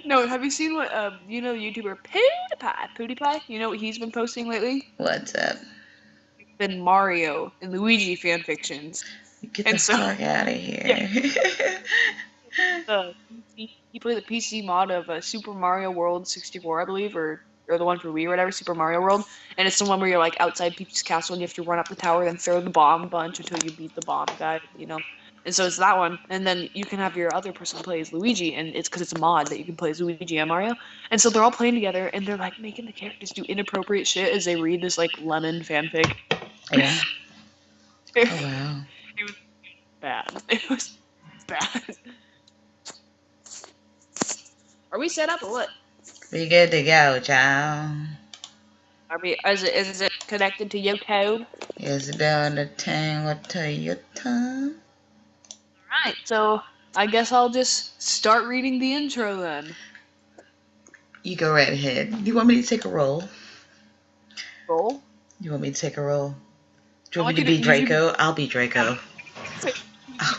No, have you seen what you know the YouTuber PewDiePie? You know what he's been posting lately? What's up? Been Mario and Luigi fan fictions. Get the And so fuck out of yeah, here. he played the PC mod of Super Mario World 64, I believe, or the one for Wii or whatever, Super Mario World. And it's the one where you're like outside Peach's castle and you have to run up the tower and throw the bomb a bunch until you beat the bomb guy, you know. And so it's that one, and then you can have your other person play as Luigi, and it's because it's a mod that you can play as Luigi and Mario. And so they're all playing together, and they're like making the characters do inappropriate shit as they read this like lemon fanfic. Yeah. it, Oh wow. it was bad. It was bad. Are we set up or what? We good to go, child. Are we? Is it connected to your code? Is it down the tang or Toyota? Alright, so I guess I'll just start reading the intro then. You go right ahead. You want me to take a roll? Roll? You want me to take a roll? Do you I want want me to you be to Draco? I'll be Draco.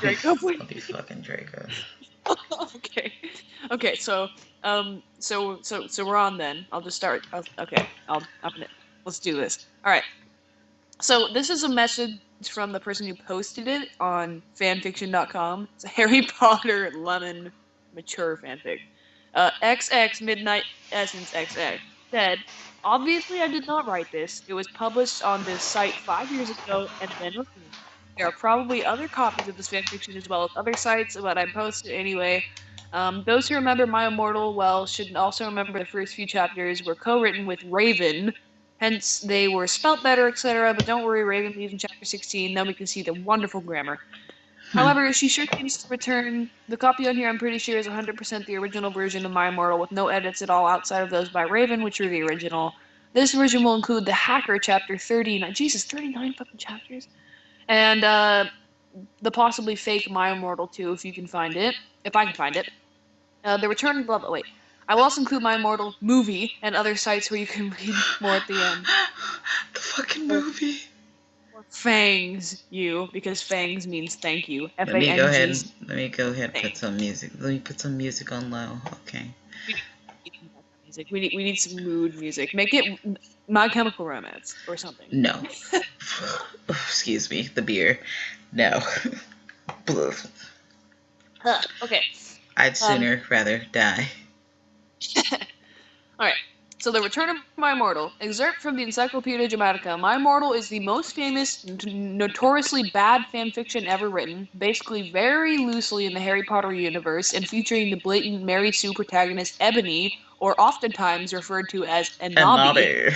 Draco, please. I'll be fucking Draco. Okay. Okay, so we're on then. I'll just start. Let's do this. Alright. So this is a message from the person who posted it on fanfiction.com. It's a Harry Potter lemon mature fanfic. XX Midnight Essence XX said, obviously I did not write this. It was published on this site 5 years ago and then removed. There are probably other copies of this fanfiction as well as other sites, but I posted it anyway. Those who remember My Immortal well should also remember the first few chapters were co-written with Raven, hence they were spelt better, etc. But don't worry, Raven leaves in chapter 16, then we can see the wonderful grammar. However, she sure seems to return. The copy on here, I'm pretty sure, is 100% the original version of My Immortal, with no edits at all outside of those by Raven, which are the original. This version will include the Hacker chapter 39. Jesus, 39 fucking chapters? And the possibly fake My Immortal 2, if you can find it. If I can find it. The Return of Love. Oh, wait. I will also include My Immortal movie and other sites where you can read more at the end. The fucking movie. Fangs you, because fangs means thank you. Let me go ahead F-A-N-G. and put some music. Let me put some music on low. Okay. We need some mood music. Make it My Chemical Romance or something. No. Excuse me, the beer. No. Okay. I'd sooner rather die. Alright. So, The Return of My Immortal. Excerpt from the Encyclopedia Dramatica. My Immortal is the most famous, notoriously bad fanfiction ever written, basically very loosely in the Harry Potter universe, and featuring the blatant Mary Sue protagonist Ebony, or oftentimes referred to as Anabi.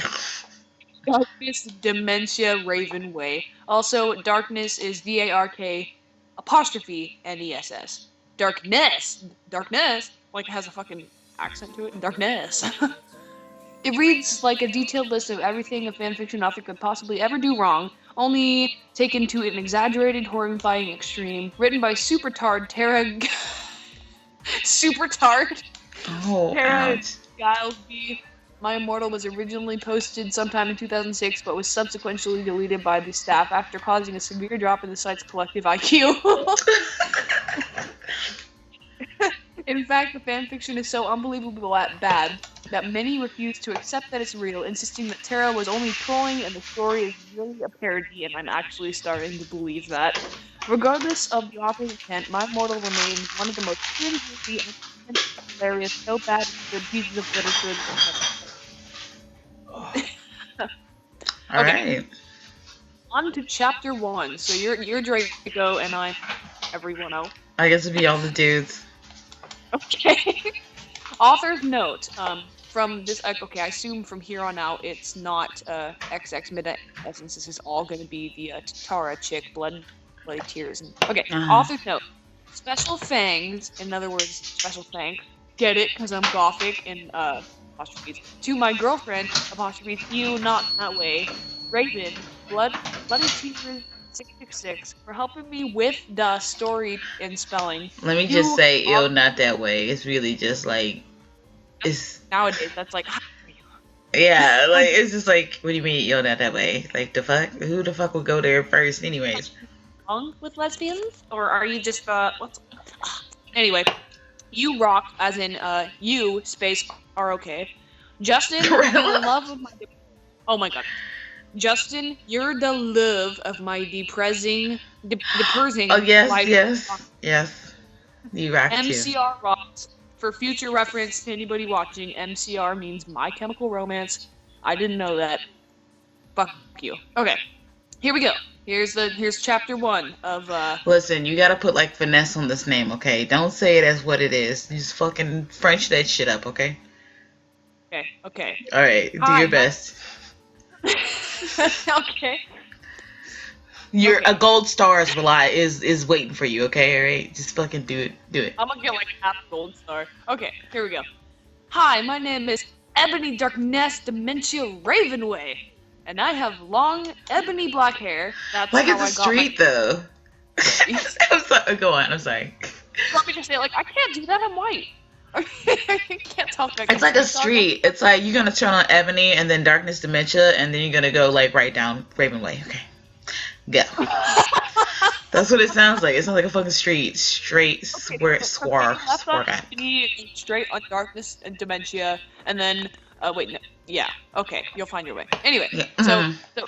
Darkness, Dementia, Raven Way. Also, Darkness is D-A-R-K apostrophe N-E-S-S. Darkness, like it has a fucking accent to it. Darkness. It reads like a detailed list of everything a fanfiction author could possibly ever do wrong, only taken to an exaggerated, horrifying extreme. Written by Supertard Tara... Supertard? Oh, Tara ouch. Gilesby. My Immortal was originally posted sometime in 2006, but was subsequently deleted by the staff after causing a severe drop in the site's collective IQ. In fact, the fanfiction is so unbelievably bad that many refuse to accept that it's real, insisting that Tara was only trolling and the story is really a parody, and I'm actually starting to believe that. Regardless of the author's intent, My Immortal remains one of the most cringeworthy and hilarious, so bad good pieces of literature. Alright. On to chapter 1. So you're Draco and I'm everyone else. I guess it'd be all the dudes. Okay. Author's note. From this, okay, I assume from here on out it's not XX Midnight Essence. This is all going to be the Tara chick, bloody tears. Okay, author's note. Special fangs, in other words, special thanks. Get it, because I'm gothic, and apostrophes. To my girlfriend, apostrophes, you, not that way. Raven, bloody tears 666, for helping me with the story and spelling. Let me just say, ew, not that way. It's really just like, it's nowadays that's like, yeah, like it's just like, what do you mean, yo, not that way? Like the fuck, who the fuck would go there first, anyways? With lesbians, or are you just anyway? You rock, as in you space ROK. Justin, you're the Gorilla. love of my. Oh my god. Justin, you're the love of my Oh depressing yes, life. yes, yes. You rock too. MCR rocks. For future reference to anybody watching, MCR means My Chemical Romance. I didn't know that. Fuck you. Okay, here we go. Here's chapter one of Listen, you gotta put like finesse on this name, okay? Don't say it as what it is. Just fucking French that shit up, okay? Okay. All right, do Hi, your my. best. Okay. Your Okay. a gold star is waiting for you, okay? All right, just fucking do it, do it. I'm gonna get like half gold star. Okay, here we go. Hi, my name is Ebony Darkness Dementia Ravenway, and I have long ebony black hair. That's Like how it's a I got my. street though. You I'm sorry. Go on. I'm sorry. want me to say like I can't do that? I'm white. You can't talk like a It's like a street dog. street. It's like you're gonna turn on Ebony and then Darkness Dementia and then you're gonna go like right down Ravenway. Okay, go. That's what it sounds like. It sounds like a fucking street. Straight Okay, so take left on guy. ebony, and straight on darkness and dementia, and then wait, no, yeah, okay, you'll find your way. Anyway, Yeah. so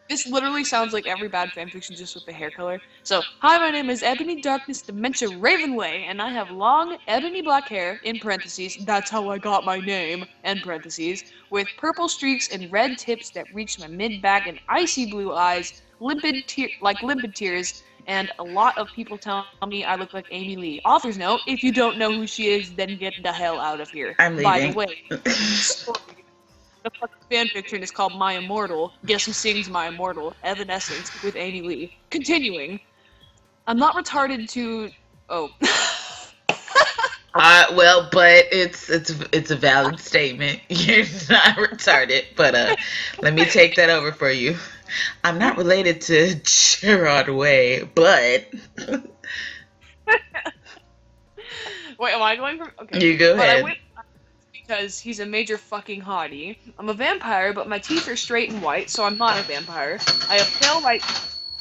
this literally sounds like every bad fanfiction just with the hair color. So, hi, my name is Ebony Darkness Dementia Ravenway, and I have long ebony black hair, in parentheses, that's how I got my name, end parentheses, with purple streaks and red tips that reach my mid-back and icy blue eyes, limpid tears, and a lot of people tell me I look like Amy Lee. Author's note, if you don't know who she is, then get the hell out of here. I'm By the leaving. way, story the fucking fanfiction is called My Immortal. Guess who sings My Immortal? Evanescence with Amy Lee. Continuing. I'm not retarded to. Oh. Well, but it's a valid statement. You're not retarded, but let me take that over for you. I'm not related to Gerard Way, but Wait, am I going from? Okay. you go But I ahead. went because he's a major fucking hottie. I'm a vampire, but my teeth are straight and white, so I'm not a vampire. I have pale white,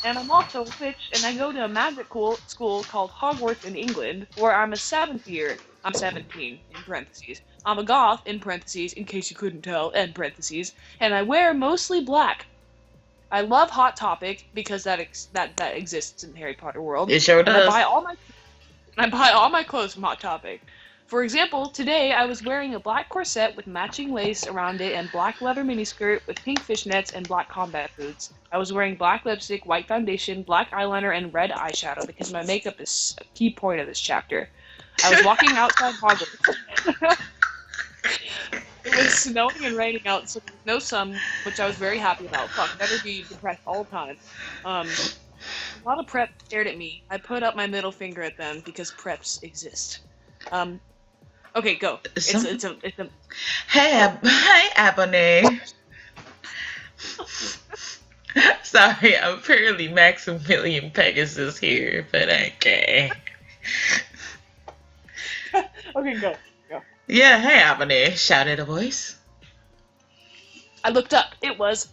and I'm also a witch, and I go to a magic school called Hogwarts in England, where I'm a 7th year. I'm 17, in parentheses. I'm a goth, in parentheses, in case you couldn't tell, end parentheses, and I wear mostly black. I love Hot Topic because that exists in the Harry Potter world. It sure And I does. buy all my clothes from Hot Topic. For example, today I was wearing a black corset with matching lace around it and black leather miniskirt with pink fishnets and black combat boots. I was wearing black lipstick, white foundation, black eyeliner, and red eyeshadow because my makeup is a key point of this chapter. I was walking outside Hogwarts. It was snowing and raining out, so there was no sun, which I was very happy about. Fuck, better be depressed all the time. A lot of preps stared at me. I put up my middle finger at them because preps exist. Okay, go. It's a. Hey, Ebony. Sorry, I'm fairly Maximilian Pegasus here, but okay. Okay, go. Yeah, hey, Ebony, shouted a voice. I looked up. It was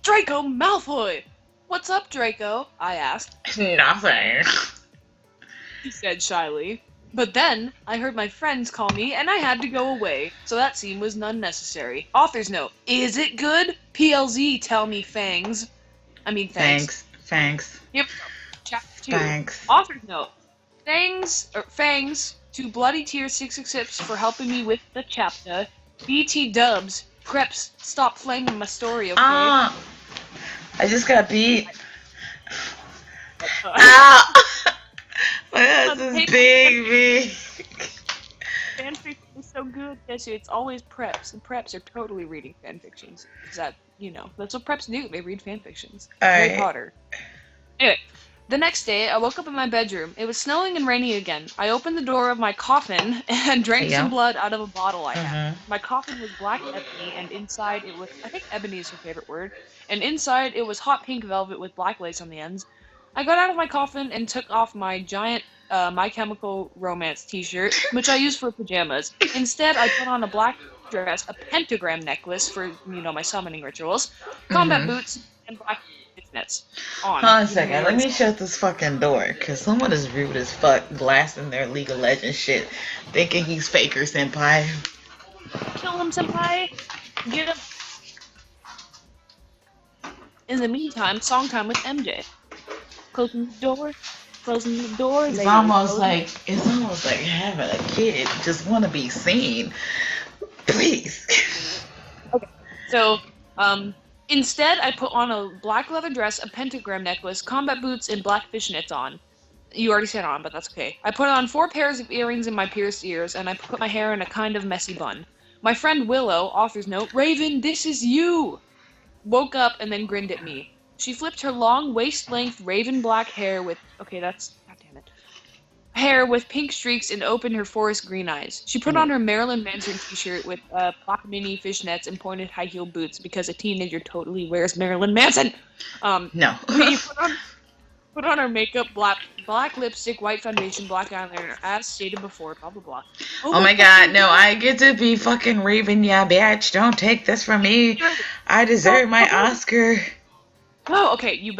Draco Malfoy. What's up, Draco? I asked. Nothing. He said shyly. But then I heard my friends call me, and I had to go away. So that scene was unnecessary. Author's note: is it good? PLZ, tell me, Fangs. I mean, thanks. Thanks. Yep. Chapter 2. Thanks. Author's note: Fangs to Bloody Tear 666 for helping me with the chapter. BT Dubs. Preps, stop flaming my story, okay? I just got beat. Uh, Ow! My ass is big. Fanfiction is so good. Yes, it's always preps, and preps are totally reading fanfictions. Is that, that's what preps do. They read fanfictions. Harry Alright. Potter. Anyway, the next day, I woke up in my bedroom. It was snowing and raining again. I opened the door of my coffin and drank Yeah. some blood out of a bottle I had. Mhm. My coffin was black ebony, and inside it was, I think ebony is her favorite word, and inside it was hot pink velvet with black lace on the ends. I got out of my coffin and took off my giant My Chemical Romance t-shirt, which I used for pajamas. Instead, I put on a black dress, a pentagram necklace for, my summoning rituals, combat boots, and black fishnets Hold on. on a You second. Let already me saw. shut this fucking door, cause someone is rude as fuck, blasting their League of Legends shit, thinking he's Faker Senpai. Kill him, senpai. Get him. In the meantime, song time with MJ. Closing the door. Closing the door. It's Lady almost closing. like having a kid. Just want to be seen, please. Okay. So, um, instead, I put on a black leather dress, a pentagram necklace, combat boots, and black fishnets on. You already said on, but that's okay. I put on 4 pairs of earrings in my pierced ears, and I put my hair in a kind of messy bun. My friend Willow, author's note, Raven, this is you! Woke up and then grinned at me. She flipped her long waist-length raven black hair with God damn it. Hair with pink streaks and opened her forest green eyes. She put on her Marilyn Manson t-shirt with black mini fishnets and pointed high heel boots because a teenager totally wears Marilyn Manson. No. You put on her makeup, black lipstick, white foundation, black eyeliner, as stated before, blah blah blah. Oh Oh my my god, fucking no, god! I get to be fucking Raven, yeah, bitch. Don't take this from me. I deserve my No, Oscar. no, okay, you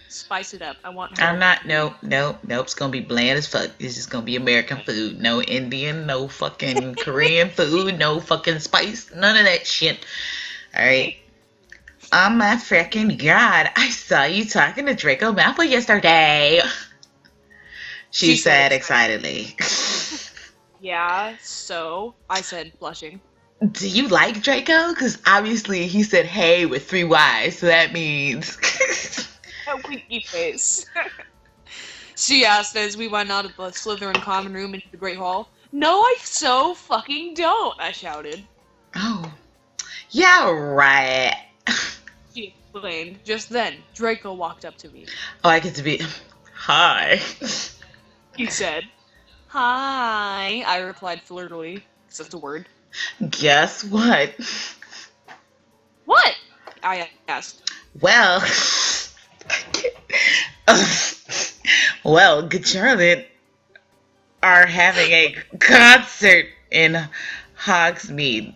spice it up. I want her I'm to not, be. nope. It's gonna be bland as fuck. It's just gonna be American food. No Indian, no fucking Korean food, no fucking spice, none of that shit. Alright. Oh my freaking god, I saw you talking to Draco Malfoy yesterday. She She's so said excited. excitedly. Yeah, so I said, blushing. Do you like Draco? Because obviously he said hey with 3 Y's, so that means. A winky face. She asked as we went out of the Slytherin common room into the Great Hall. No, I so fucking don't, I shouted. Oh, yeah, right. She explained. Just then, Draco walked up to me. Oh, I get to be. Hi. He said, Hi, I replied flirtily. Because that's a word. Guess what? What? I asked. Well, well, good Charlotte are having a concert in Hogsmeade.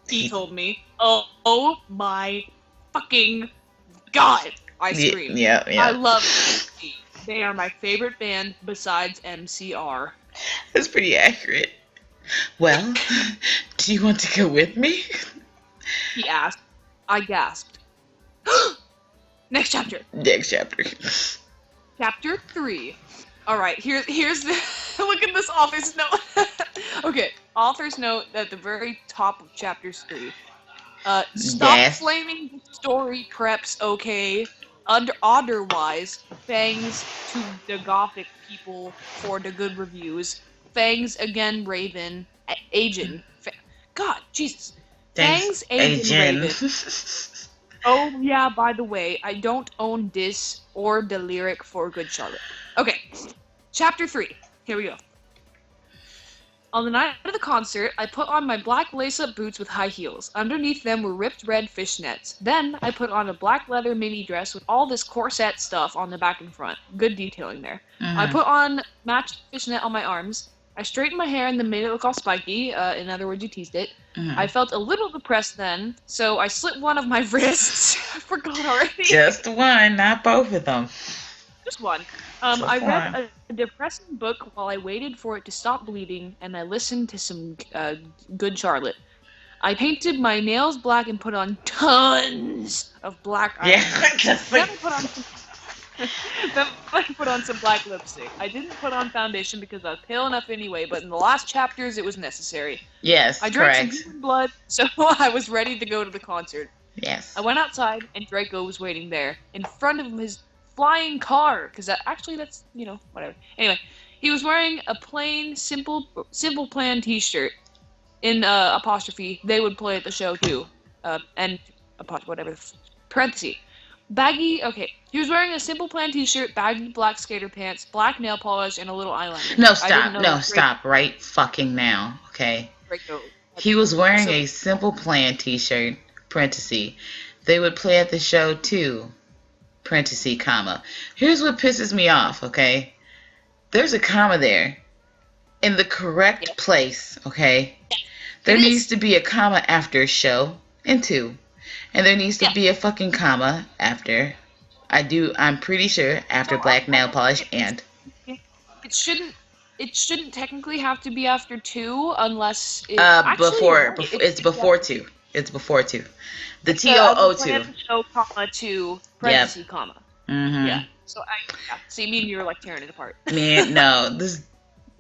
He told me. Oh my fucking god! I screamed. Yeah. I love MC. They are my favorite band besides MCR. That's pretty accurate. Well, do you want to go with me? He asked. I gasped. Next chapter. Next chapter. Chapter 3. Alright, here's the look at this author's note. Okay, author's note at the very top of chapter 3. Stop Yes. flaming the story preps, okay? Otherwise, thanks to the gothic people for the good reviews. Thanks again, Raven. Agent. God, Jesus. Thanks, Agent Raven. Oh, yeah, by the way, I don't own this or the lyric for Good Charlotte. Okay, chapter 3. Here we go. On the night of the concert, I put on my black lace-up boots with high heels. Underneath them were ripped red fishnets. Then, I put on a black leather mini dress with all this corset stuff on the back and front. Good detailing there. I put on matched fishnet on my arms. I straightened my hair and then made it look all spiky. In other words, you teased it. I felt a little depressed then, so I slit one of my wrists. I forgot already. Just one, not both of them. Just one. I read a depressing book while I waited for it to stop bleeding, and I listened to some Good Charlotte. I painted my nails black and put on tons of black eyeliner. Yeah, just Then like. I put on some black lipstick. I didn't put on foundation because I was pale enough anyway, but in the last chapters it was necessary. Yes, I drank correct. some human blood, so I was ready to go to the concert. Yes. I went outside, and Draco was waiting there, in front of his flying car, because that's, whatever. Anyway, he was wearing a plain, simple plan t-shirt, in apostrophe, they would play at the show too, and whatever, parenthesis. Baggy, okay, he was wearing a simple plan t-shirt, baggy black skater pants, black nail polish, and a little eyeliner. No, I didn't stop. know No, stop right fucking now, okay? Draco. He was wearing So- a Simple Plan t-shirt, parenthesis. They would play at the show too, parenthesis, comma. Here's what pisses me off, okay? There's a comma there in the correct place, okay? There needs to be a comma after show and two. And there needs to be a fucking comma after I do. I'm pretty sure after So black nail polish it's, and it shouldn't it shouldn't technically have to be after 2 unless it actually you're right. It it's should be before after 2. It's before 2. The like the plan TOO2. to show comma 2 Yep. parenthesis comma. Yeah. Mm-hmm. So yeah. See, me and you are like tearing it apart. Man, no.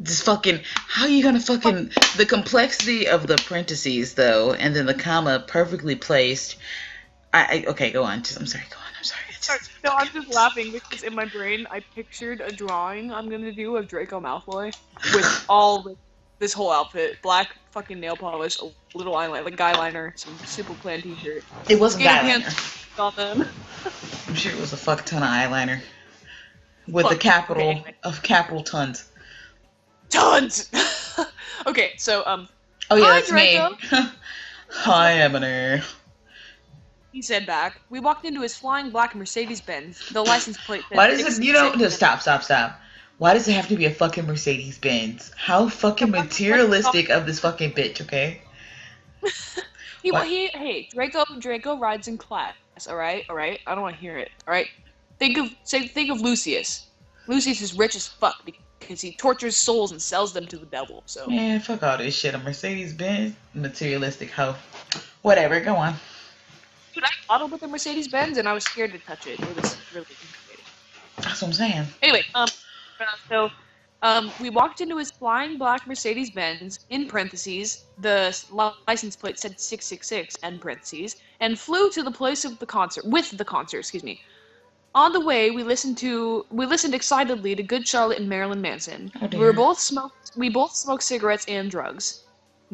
This fucking, how you gonna fucking, the complexity of the parentheses though, and then the comma perfectly placed. Okay, go on. I'm sorry. Go on. I'm sorry. Sorry, no, I'm just laughing because in my brain I pictured a drawing I'm gonna do of Draco Malfoy with this whole outfit, black fucking nail polish, a little eyeliner, like guy liner, some simple plan t-shirt, It wasn't skater eyeliner. pants on them. I'm sure it was a fuck ton of eyeliner with the Look, capital okay, anyway. of capital tons. Tons. Okay, so Oh yeah, hi that's Draco. me. Hi, Emily. He said back. We walked into his flying black Mercedes-Benz. The license plate said Why does it? No, 666. stop. Why does it have to be a fucking Mercedes Benz? How fucking materialistic of this fucking bitch, okay? What? Hey, Draco rides in class. All right. I don't want to hear it. All right. Think of Lucius. Lucius is rich as fuck because he tortures souls and sells them to the devil. So. Man, fuck all this shit. A Mercedes Benz, materialistic hoe. Whatever, go on. Dude, I modeled with a Mercedes Benz and I was scared to touch it. It was really intimidating. That's what I'm saying. Anyway, we walked into his flying black Mercedes Benz, in parentheses, the license plate said 666, end parentheses, and flew to the place of the concert, excuse me. On the way, we listened excitedly to Good Charlotte and Marilyn Manson. Oh, dear. We both smoked cigarettes and drugs.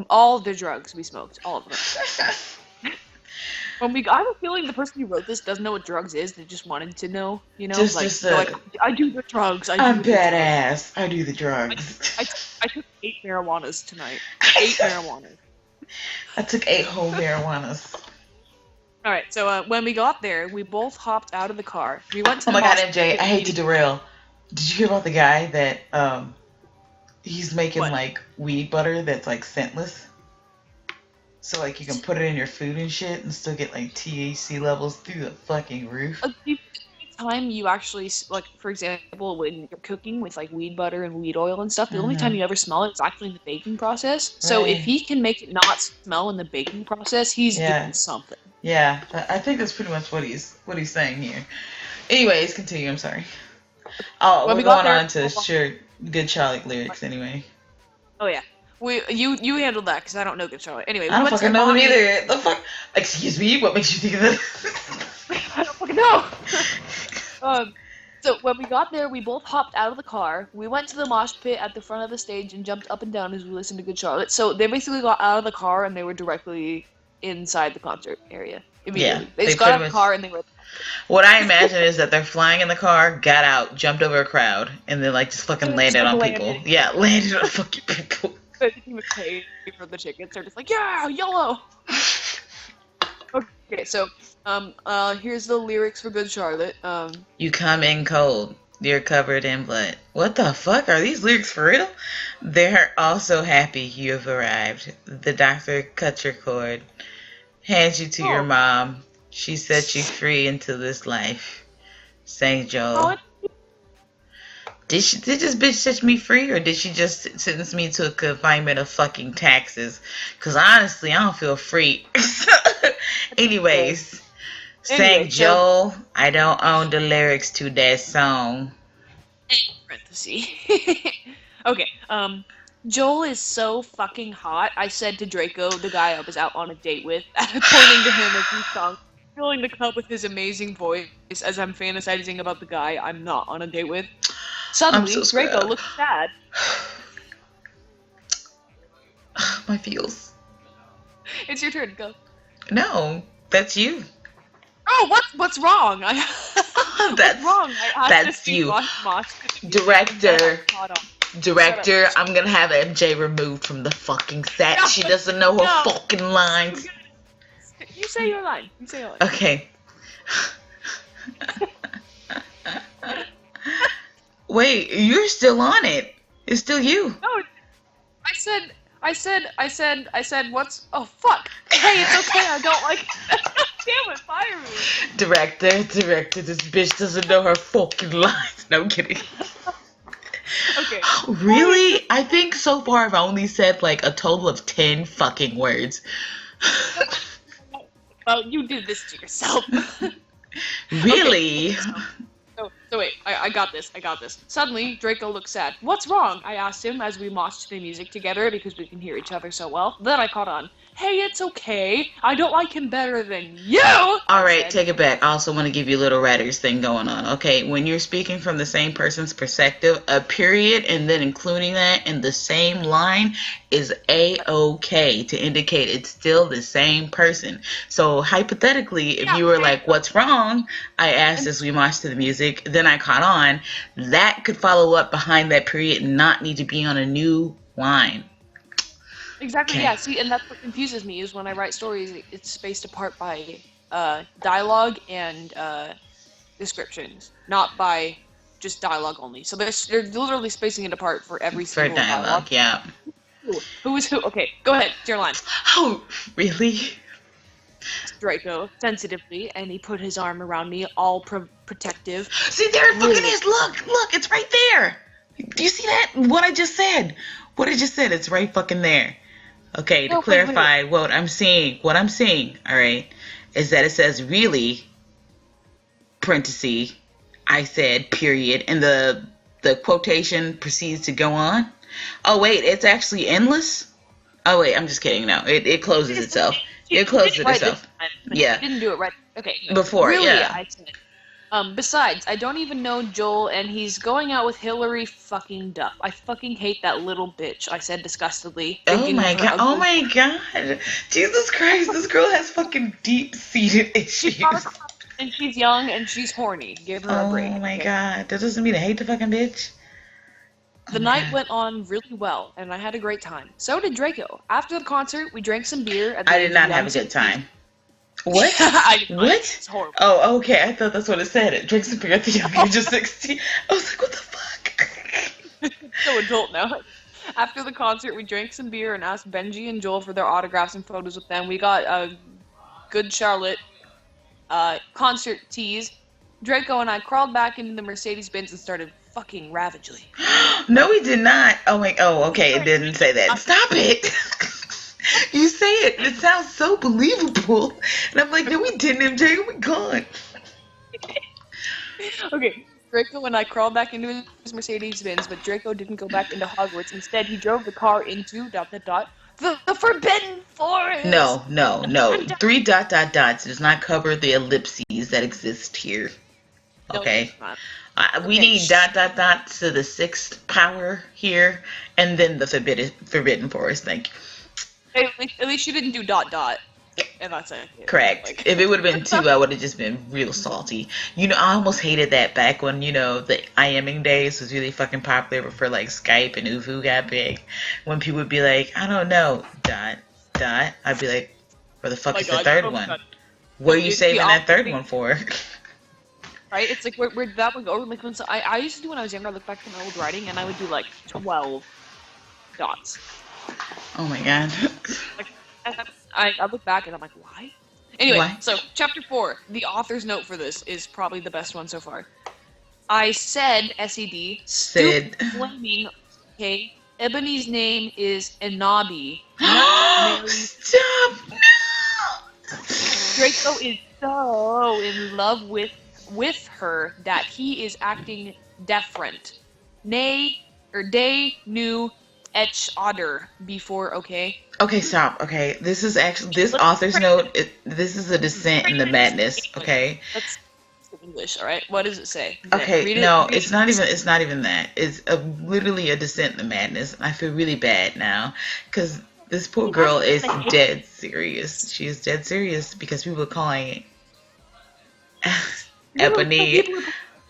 All the drugs we smoked, all of them. I have a feeling the person who wrote this doesn't know what drugs is. They just wanted to know, you know, I do the drugs. I'm badass. I do the drugs. I took 8 marijuanas tonight. 8 marijuanas. I took 8 whole marijuanas. All right, so when we got there, we both hopped out of the car. We went to. Oh my god, MJ! I hate to derail. Did you hear about the guy that he's making like weed butter that's like scentless? So like you can put it in your food and shit and still get like THC levels through the fucking roof. Time you actually, like, for example, when you're cooking with like weed butter and weed oil and stuff, the only time you ever smell it is actually in the baking process. So if he can make it not smell in the baking process, he's doing something. Yeah, I think that's pretty much what he's saying here. Anyways, continue. I'm sorry. Oh, we're going on to Good Charlotte lyrics anyway. Oh yeah. You handled that because I don't know Good Charlotte. Anyway, I don't fucking know them either. The fuck? Excuse me. What makes you think of that? I don't fucking know. So when we got there, we both hopped out of the car. We went to the mosh pit at the front of the stage and jumped up and down as we listened to Good Charlotte. So they basically got out of the car and they were directly inside the concert area. Immediately. Yeah, they just got out of the car and they were. What I imagine is that they're flying in the car, got out, jumped over a crowd, and then like just fucking landed on people. Yeah, landed on fucking people. They didn't even pay for the tickets. They're just like, yeah, YOLO. Okay, so here's the lyrics for Good Charlotte. You come in cold. You're covered in blood. What the fuck? Are these lyrics for real? They're also happy you have arrived. The doctor cuts your cord, hands you to your mom. She set you free into this life. St. Joel. Did this bitch set me free, or did she just sentence me to a confinement of fucking taxes? Because honestly, I don't feel free. Anyways, St. Joel, I don't own the lyrics to that song. Parenthesis. Okay, Joel is so fucking hot. I said to Draco, the guy I was out on a date with, pointing to him as he sung, filling the cup with his amazing voice as I'm fantasizing about the guy I'm not on a date with. Suddenly, Draco looks sad. My feels. It's your turn. Go. No, that's you. Oh, what's wrong? What's wrong? That's you. Director, I'm gonna have MJ removed from the fucking set. She doesn't know her fucking lines. You say your line. Okay. Wait, you're still on it. It's still you. No, I said, what's... Oh, fuck. Hey, it's okay, I don't like... damn it, fire me. Director, this bitch doesn't know her fucking lines. No, I'm kidding. Okay. Really? I think so far I've only said like a total of 10 fucking words. Well, you did this to yourself. Okay. Really? So wait, I got this. I got this. Suddenly, Draco looked sad. What's wrong? I asked him as we marched to the music together because we can hear each other so well. Then I caught on. Hey, it's okay. I don't like him better than you. Alright, take it back. I also want to give you a little Redders thing going on. Okay, when you're speaking from the same person's perspective, a period and then including that in the same line is A-okay to indicate it's still the same person. So hypothetically, if you were like, what's wrong? I asked as we marched to the music, then I caught on. That could follow up behind that period and not need to be on a new line. Exactly, Okay. yeah. See, and that's what confuses me is when I write stories, it's spaced apart by dialogue and descriptions, not by just dialogue only. So they're literally spacing it apart for every For single dialogue, yeah. Who is who? Okay, go ahead. It's your line. Oh, really? Draco, sensitively, and he put his arm around me, all protective. See, there it fucking is. Look, it's right there. Do you see that? What I just said. It's right fucking there. Okay, to No, clarify what I'm seeing, all right, is that it says really, parenthesis, I said, period, and the quotation proceeds to go on. Oh, wait, it's actually endless? Oh, wait, I'm just kidding. No, it closes itself. It closes itself. Yeah. Didn't do it right. Okay. Before, really, yeah. I said. Besides, I don't even know Joel, and he's going out with Hillary fucking Duff. I fucking hate that little bitch, I said disgustedly. Oh my god. Jesus Christ, this girl has fucking deep-seated issues. And she's young, and she's horny. Give her a break. Oh my god, that doesn't mean I hate the fucking bitch. The night went on really well, and I had a great time. So did Draco. After the concert, we drank some beer. I did not have a good time. What? What? It's horrible. Oh, okay. I thought that's what it said. It drinks a beer at the young age of 16. I was like, what the fuck? So adult now. After the concert, we drank some beer and asked Benji and Joel for their autographs and photos with them. We got a Good Charlotte concert tees. Draco and I crawled back into the Mercedes-Benz and started fucking ravagely. No, we did not. Oh, okay. It didn't say that. Stop it. You say it. It sounds so believable. And I'm like, no, we didn't, MJ. Oh my god. Okay, Draco and I crawled back into his Mercedes-Benz, but Draco didn't go back into Hogwarts. Instead, he drove the car into ... the Forbidden Forest! No. 3 ... does not cover the ellipses that exist here. Okay? We need ... to the 6th power here, and then the Forbidden Forest. Thank you. At least you didn't do ... And that's it. Correct. Like, if it would have been 2, I would have just been real salty. I almost hated that back when, the IMing days was really fucking popular for like Skype and Uvu got big. When people would be like, I don't know, ... I'd be like, where the fuck is the third one? What are you saving that third one for? Right? It's like, where did that one go? Like, I used to do when I was younger, I look back to my old writing, and I would do like 12 dots. Oh my god. Like, I look back and I'm like, why? Anyway, Why? So chapter 4, the author's note for this is probably the best one so far. I said, SED, Said. flaming, okay, Ebony's name is Enabi. Stop! No! Draco is so in love with her that he is acting different. Nay, or day, new, etch otter before, okay? Okay, stop. Okay, this is actually this author's note. This is a descent in the madness. Okay. That's English, all right. What does it say? Okay, no, it's not even. It's not even that. It's literally a descent in the madness. I feel really bad now because this poor girl is dead serious. She is dead serious because people are calling Ebony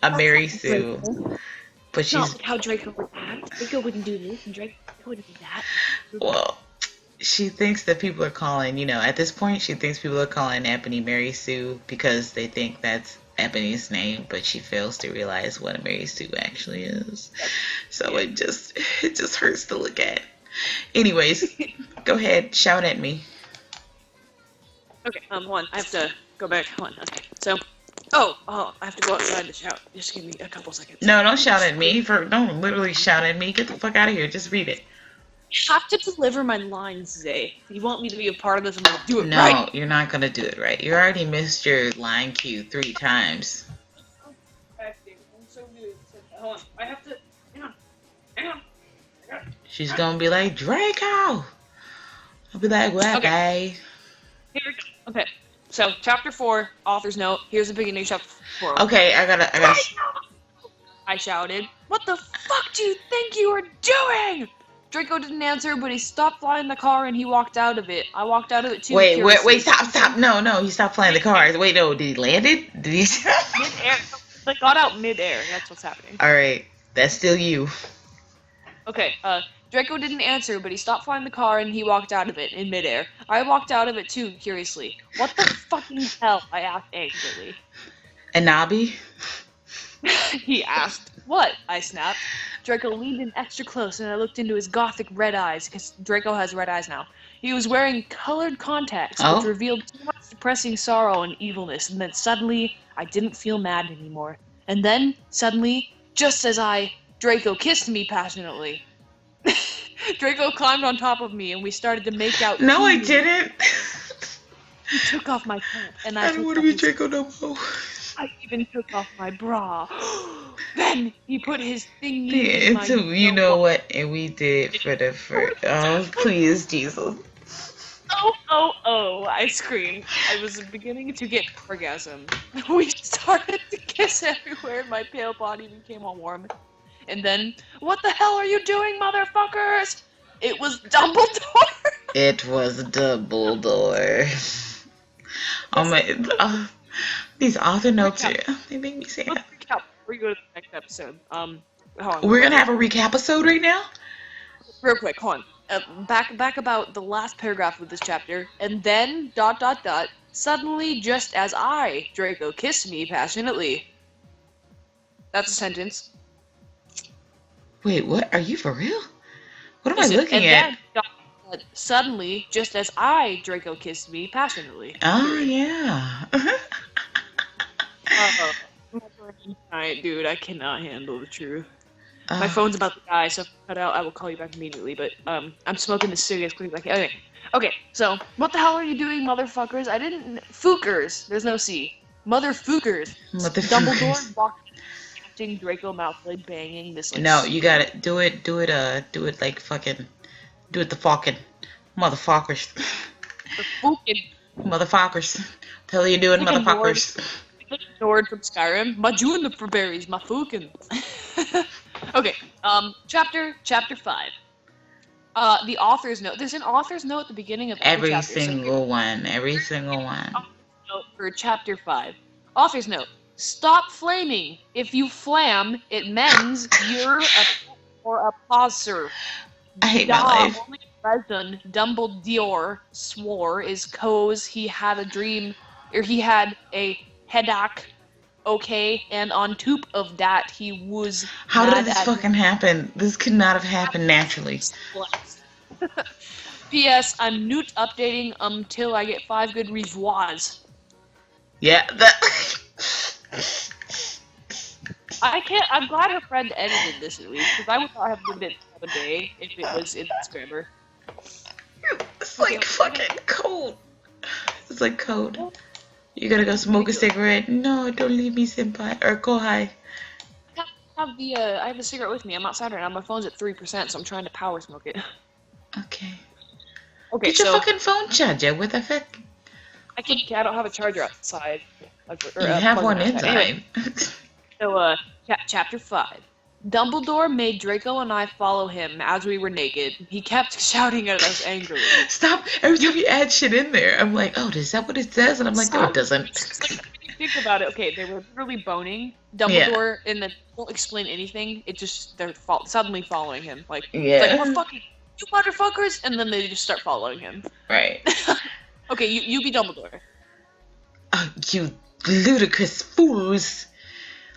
a Mary Sue, but she's not like how Draco would act. Draco wouldn't do this, and Draco wouldn't do that. well. She thinks that people are calling, at this point, she thinks people are calling Ebony Mary Sue because they think that's Ebony's name, but she fails to realize what a Mary Sue actually is. So it just hurts to look at. Anyways, go ahead, shout at me. Okay, one. I have to go back. Hold on. Okay. So, oh, I have to go outside to shout. Just give me a couple seconds. No, don't shout at me. Don't literally shout at me. Get the fuck out of here. Just read it. I have to deliver my lines, Zay. If you want me to be a part of this, I'm gonna do it No, right. you're not gonna do it right. You already missed your line cue 3 times. I'm so good. Hold on. I have to. Hang on. She's gonna be like, Draco! I'll be like, what, Okay. Here we go. Okay. So, chapter 4, author's note. Here's the beginning of chapter 4. Okay, I gotta. I shouted. What the fuck do you think you were doing? Draco didn't answer, but he stopped flying the car and he walked out of it. I walked out of it too. Wait, stop. No, he stopped flying the cars. Wait, no, did he land it? Did he? Mid-air. They got out mid-air. That's what's happening. Alright, that's still you. Okay, Draco didn't answer, but he stopped flying the car and he walked out of it in midair. I walked out of it too, curiously. What the fucking hell? I asked angrily. Anabi? He asked. What? I snapped. Draco leaned in extra close and I looked into his gothic red eyes, because Draco has red eyes now. He was wearing colored contacts, which revealed too much depressing sorrow and evilness, and then suddenly, I didn't feel mad anymore. And then, suddenly, just as Draco kissed me passionately. Draco climbed on top of me and we started to make out. No, I didn't. He took off my pants and I don't want to be Draco no more. I even took off my bra. Then he put his thingy in my you know what? And we did for the first. Oh, please, Jesus. Oh, I screamed. I was beginning to get orgasm. We started to kiss everywhere and my pale body became all warm. And then, what the hell are you doing, motherfuckers? It was Dumbledore. It was Dumbledore. Oh my, these author notes they make me sad. Let's recap before we go to the next episode. Hold on. We're gonna have a recap episode right now? Real quick, hold on. Back about the last paragraph of this chapter, and then, ... suddenly, just as Draco kissed me passionately. That's a sentence. Wait, what? Are you for real? What am I looking at? Then, suddenly, just as Draco kissed me passionately. Oh, yeah. Alright, dude, I cannot handle the truth. My phone's about to die, so if I cut out, I will call you back immediately. But I'm smoking this cigarette as quickly as I can. Okay. So what the hell are you doing, motherfuckers? I didn't. Fookers. There's no C. Motherfookers. Dumbledore walked, acting Draco Malfoy banging this. Like, no, you got it. Do it like fucking. Do it the fucking motherfuckers. The fucking motherfuckers. Tell you doing motherfuckers. Nord from Skyrim. My juniper berries, my fucking. Okay, chapter 5. The author's note. There's an author's note at the beginning of every chapter. Every single one. Note for chapter 5. Author's note. Stop flaming. If you flam, it means you're a poser. I hate my life. Only reason Dumbledore swore is 'cause he had a dream, or he had a headache. Okay, and on top of that, he was. How did this fucking happen? This could not have happened naturally. P.S. I'm newt updating until I get 5 good revoirs. Yeah, I can't. I'm glad her friend edited this at least, because I would not have given it a day if it was in this grammar. It's like fucking cold. It's like code. You gotta go smoke a cigarette. No, don't leave me, senpai. Or kohai. I have the cigarette with me. I'm outside right now. My phone's at 3%, so I'm trying to power smoke it. Okay. Okay, get your fucking phone charger. What the fuck? I don't have a charger outside. You have one inside. Anyway, so, chapter 5. Dumbledore made Draco and I follow him as we were naked. He kept shouting at us angrily. Stop! Every time you add shit in there, I'm like, oh, is that what it says? And I'm like, no, it doesn't. Think about it. Okay, they were literally boning. Dumbledore, and they won't explain anything. It just, they're suddenly following him. Like, it's like, we're fucking, you motherfuckers! And then they just start following him. Right. Okay, you be Dumbledore. You ludicrous fools!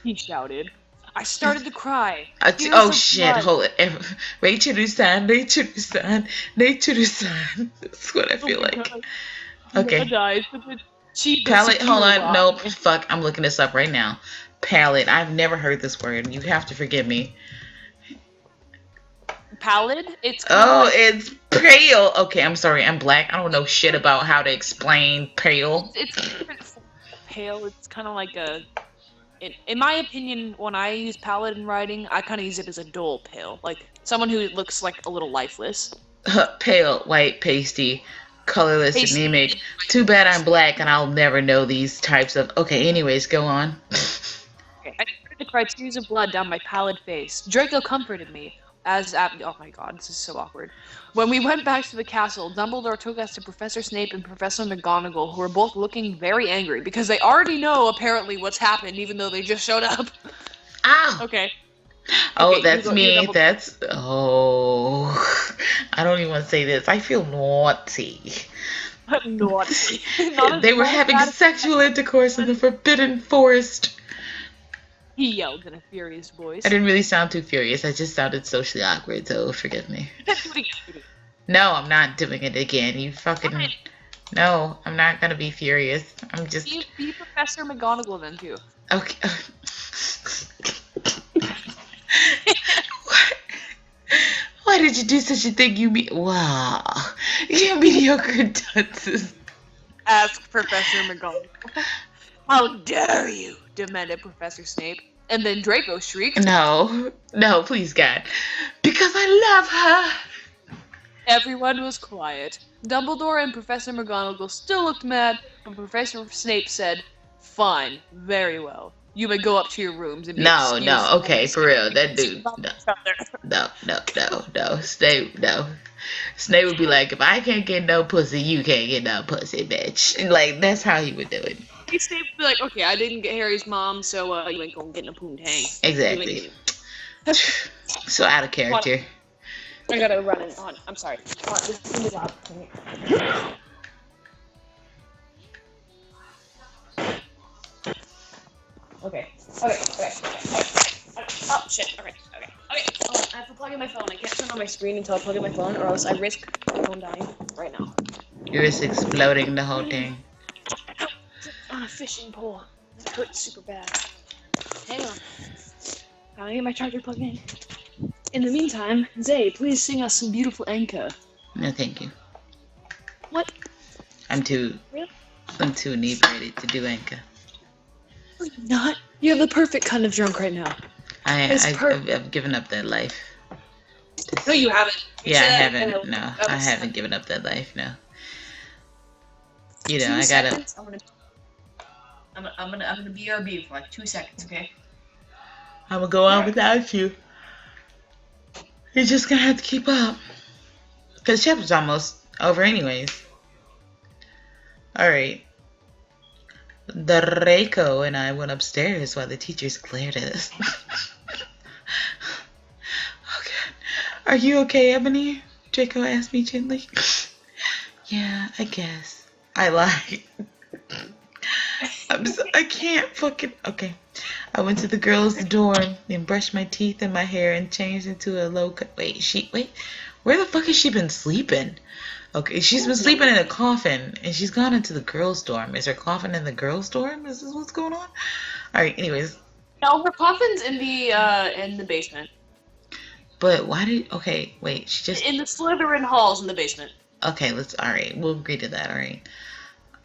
He shouted. I started to cry. Oh shit, hold it. Nature-san. That's what I feel like. Okay. The Palette, hold secure on. rock. Nope. Fuck, I'm looking this up right now. Palette. I've never heard this word. You have to forgive me. Pallid? It's kind of Oh, like it's pale. Okay, I'm sorry. I'm black. I don't know shit about how to explain pale. it's a different form of pale. It's kind of like a. In my opinion, when I use palette in writing, I kind of use it as a dull pale, like someone who looks like a little lifeless. Pale, white, pasty, colorless, Pasty. anemic. Too bad I'm black and I'll never know these types of. Okay, anyways, go on. Okay. I spread the cry tears of blood down my pallid face. Draco comforted me. Oh my god, this is so awkward. When we went back to the castle, Dumbledore took us to Professor Snape and Professor McGonagall, who were both looking very angry because they already know apparently what's happened, even though they just showed up. Ow! Okay. Oh, Okay, that's you're me. Dumbledore. That's. Oh. I don't even want to say this. I feel naughty. Naughty. Not as They were not as having bad as sexual intercourse in the Forbidden Forest. he yelled in a furious voice. I didn't really sound too furious. I just sounded socially awkward, so forgive me. Do it again. No, I'm not doing it again. You fucking. No, I'm not gonna be furious. I'm just. Be Professor McGonagall then too. Okay. Why did you do such a thing? Wow. You mediocre dunces. Asked Professor McGonagall. How dare you? Demanded Professor Snape. And then Draco shrieked. No, please, God. Because I love her. Everyone was quiet. Dumbledore and Professor McGonagall still looked mad, but Professor Snape said, "Fine, very well. You may go up to your rooms and be excused." No, okay, for real. That dude. No. Snape would be like, if I can't get no pussy, you can't get no pussy, bitch. And like, that's how he would do it. Snape would be like, "Okay, I didn't get Harry's mom, so you ain't gonna get no poontang." Exactly. So out of character. I gotta run it on. I'm sorry. This is out. Okay. Oh shit. Okay. Oh, I have to plug in my phone. I can't turn on my screen until I plug in my phone, or else I risk my phone dying right now. You risk exploding the whole thing. On a fishing pole. It hurts super bad. Hang on. Gotta get my charger plugged in. In the meantime, Zay, please sing us some beautiful enka. No, thank you. What? I'm too inebriated to do enka. No, you're not. You're the perfect kind of drunk right now. I've given up that life. No, you haven't. Yeah, I haven't. No, I haven't given up that life. No. You know, I gotta. I'm gonna BRB for like 2 seconds, okay? I'm gonna go on without you. You're just gonna have to keep up. Cause chapter's almost over, anyways. All right. Draco and I went upstairs while the teachers glared at us. Okay. Are you okay, Ebony? Draco asked me gently. Yeah, I guess. I lied. I can't fucking. Okay. I went to the girls' dorm and brushed my teeth and my hair and changed into a low cut. Wait. Where the fuck has she been sleeping? Okay, she's been sleeping in a coffin and she's gone into the girls' dorm. Is her coffin in the girls' dorm? Is this what's going on? Alright, anyways. No, her coffin's in the basement. But why did. Okay, wait, she just. In the Slytherin halls in the basement. Okay, alright, we'll agree to that, alright.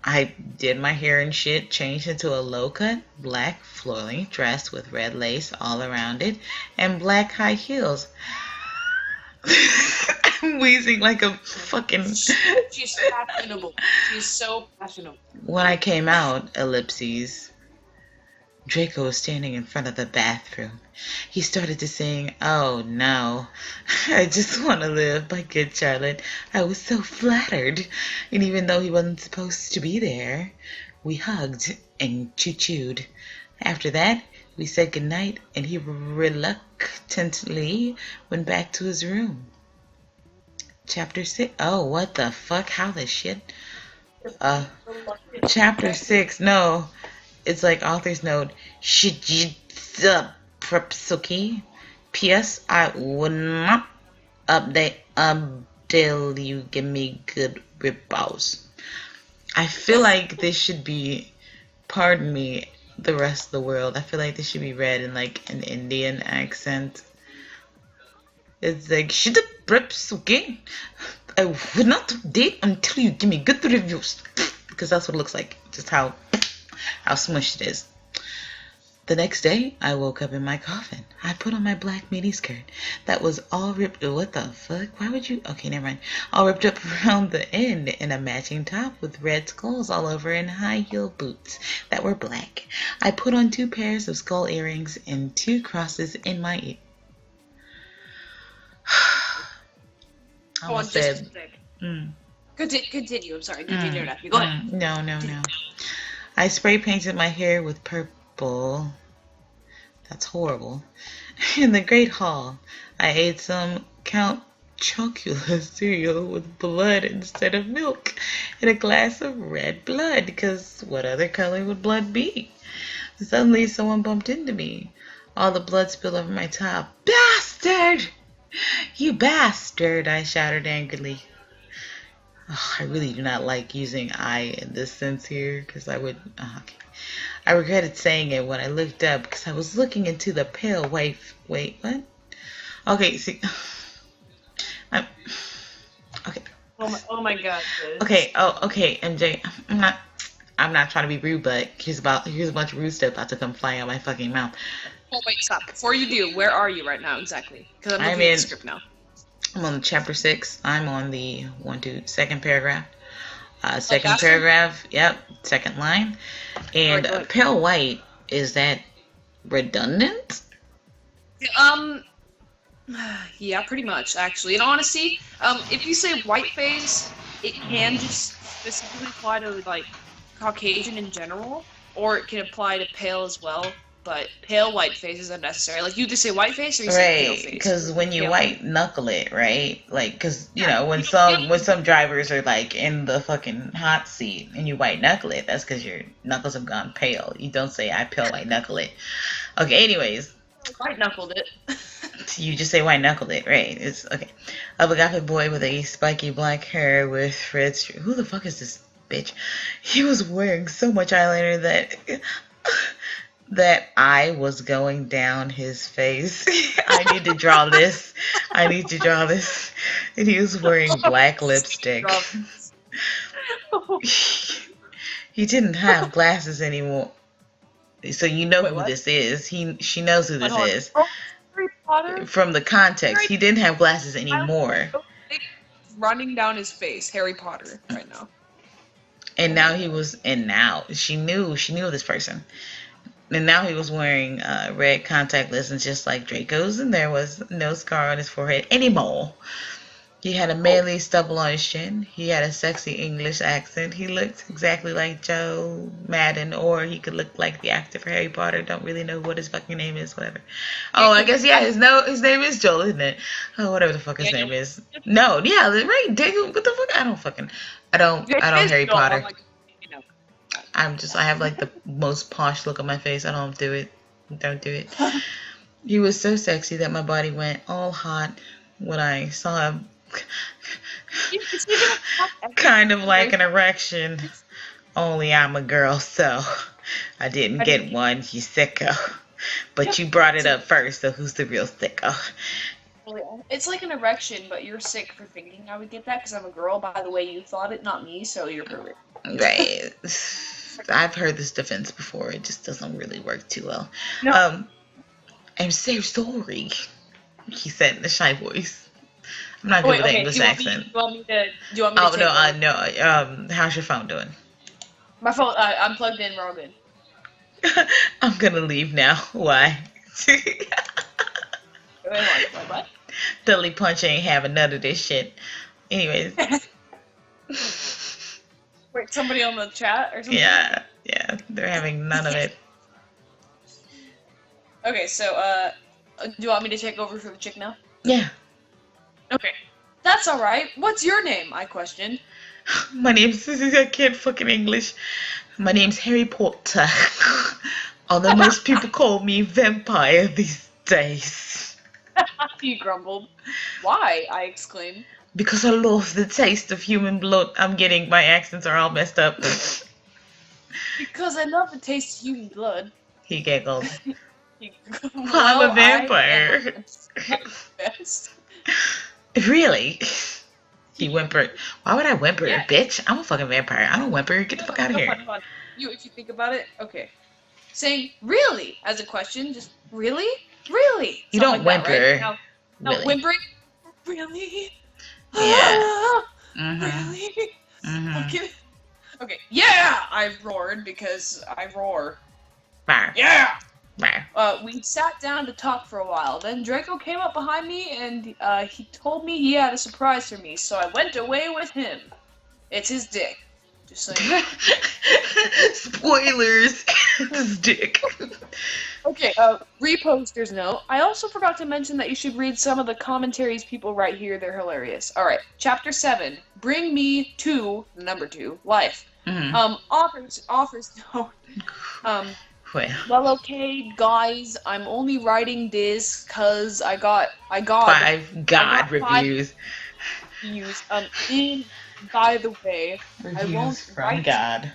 I did my hair and shit, changed into a low-cut, black floral dress with red lace all around it, and black high heels. I'm wheezing like a fucking... She's fashionable. She's so fashionable. When I came out, ellipses, Draco was standing in front of the bathroom. He started to sing, "Oh no, I just want to live" by Good Charlotte. I was so flattered. And even though he wasn't supposed to be there, we hugged and choo-chooed. After that, we said goodnight and he reluctantly went back to his room. Chapter 6. Oh, what the fuck? How the shit? Chapter 6. No. It's like author's note. Prepsuki. P.S. I would not update until you give me good reports. I feel like this should be, pardon me, the rest of the world. I feel like this should be read in like an Indian accent. It's like, shut up, preps, okay? I would not date until you give me good reviews. Because that's what it looks like. Just how smushed it is. The next day, I woke up in my coffin. I put on my black miniskirt that was all ripped. What the fuck? Why would you? Okay, never mind. All ripped up around the end, and a matching top with red skulls all over and high heel boots that were black. I put on 2 pairs of skull earrings and 2 crosses in my ear. I Go on, almost just said, a sec. mm, Continue. I'm sorry. Continue, nephew. Go ahead. no, no, no. I spray painted my hair with purple. That's horrible. In the Great Hall, I ate some Count Chocula cereal with blood instead of milk and a glass of red blood, because what other color would blood be? Suddenly, someone bumped into me. All the blood spilled over my top. Bastard! You bastard! I shouted angrily. Oh, I really do not like using I in this sense here, because I would... okay. I regretted saying it when I looked up, because I was looking into the pale white... Wait, what? Okay, see... I'm... Okay. Oh my god. Okay, okay, MJ. I'm not trying to be rude, but here's a bunch of rude stuff about to come fly out my fucking mouth. Oh wait, stop. Before you do, where are you right now exactly? Because I'm looking at the script now. I'm on chapter 6. I'm on the second paragraph. Second faster? paragraph, yep, second line. And Alright, pale white, is that redundant? Yeah, pretty much, actually. In honesty, if you say white face, it can just specifically apply to, like, Caucasian in general, or it can apply to pale as well, but pale white face is unnecessary. Like, you just say white face, or you say pale Right, face. because when you Yeah. white knuckle it, right? Like, because you Yeah, know when some drivers are like in the fucking hot seat and you white knuckle it, that's because your knuckles have gone pale. You don't say I pale white knuckle it. Okay, anyways, White knuckled it. you just say white knuckled it, right? It's okay. A Bagafe boy with a spiky black hair with red. Who the fuck is this bitch? He was wearing so much eyeliner that I was going down his face. I need to draw this. I need to draw this. And he was wearing black lipstick. He didn't have glasses anymore. So you know who this is. She knows who this is. Oh, Harry Potter? From the context, he didn't have glasses anymore. Running down his face, Harry Potter, right now. And now she knew this person. And now he was wearing red contact lenses just like Draco's, and there was no scar on his forehead anymore. He had a manly stubble on his chin. He had a sexy English accent. He looked exactly like Joe Madden, or he could look like the actor for Harry Potter. Don't really know what his fucking name is, whatever. Oh, I guess, yeah, his name is Joel, isn't it? Oh, whatever the fuck his name is. No, yeah, right, Daniel, what the fuck? I don't Harry Potter. I have like the most posh look on my face. I don't do it. Don't do it. He was so sexy that my body went all hot when I saw him. Kind of like an erection. Only I'm a girl, so I didn't get one, you sicko. But you brought it up first, so who's the real sicko? It's like an erection, but you're sick for thinking I would get that because I'm a girl. By the way, you thought it, not me, so you're perfect. Right. I've heard this defense before. It just doesn't really work too well. No. I'm so sorry, he said in a shy voice. I'm not good with the English accent. Do you want me to no. How's your phone doing? My phone, I'm plugged in, we're all good. I'm gonna leave now. Why? What? Dudley Punch ain't having none of this shit. Anyways. Wait, somebody on the chat or something? Yeah, they're having none of it. Okay, so, do you want me to take over for the chick now? Yeah. Okay. That's alright. What's your name? I questioned. My name's... I can't fucking English. My name's Harry Potter. Although most people call me vampire these days. He grumbled. Why? I exclaimed. Because I love the taste of human blood. I'm getting my accents are all messed up. Because I love the taste of human blood. He giggled. I'm a Well, I am vampire. obsessed. Really? He whimpered. Why would I whimper, Yeah. bitch? I'm a fucking vampire. I don't whimper. Get the fuck out of No, here. fun. If you think about it, okay. Saying really as a question, just really, really, You something don't like that, right? whimper. Now Really. whimpering, really, Yeah. ah, Mm-hmm. really. Mm-hmm. Okay, okay, yeah, I roared because I roar. Bar. Yeah. Bar. We sat down to talk for a while. Then Draco came up behind me and he told me he had a surprise for me, so I went away with him. It's his dick. Just saying. Spoilers. His dick. Okay, reposter's note. I also forgot to mention that you should read some of the commentaries people write here. They're hilarious. Alright, chapter 7. Bring me to, number 2, life. Mm-hmm. Authors note. Well, okay, guys, I'm only writing this cause I got 5 God 5 reviews. reviews. By the way, I Reviews won't from write God.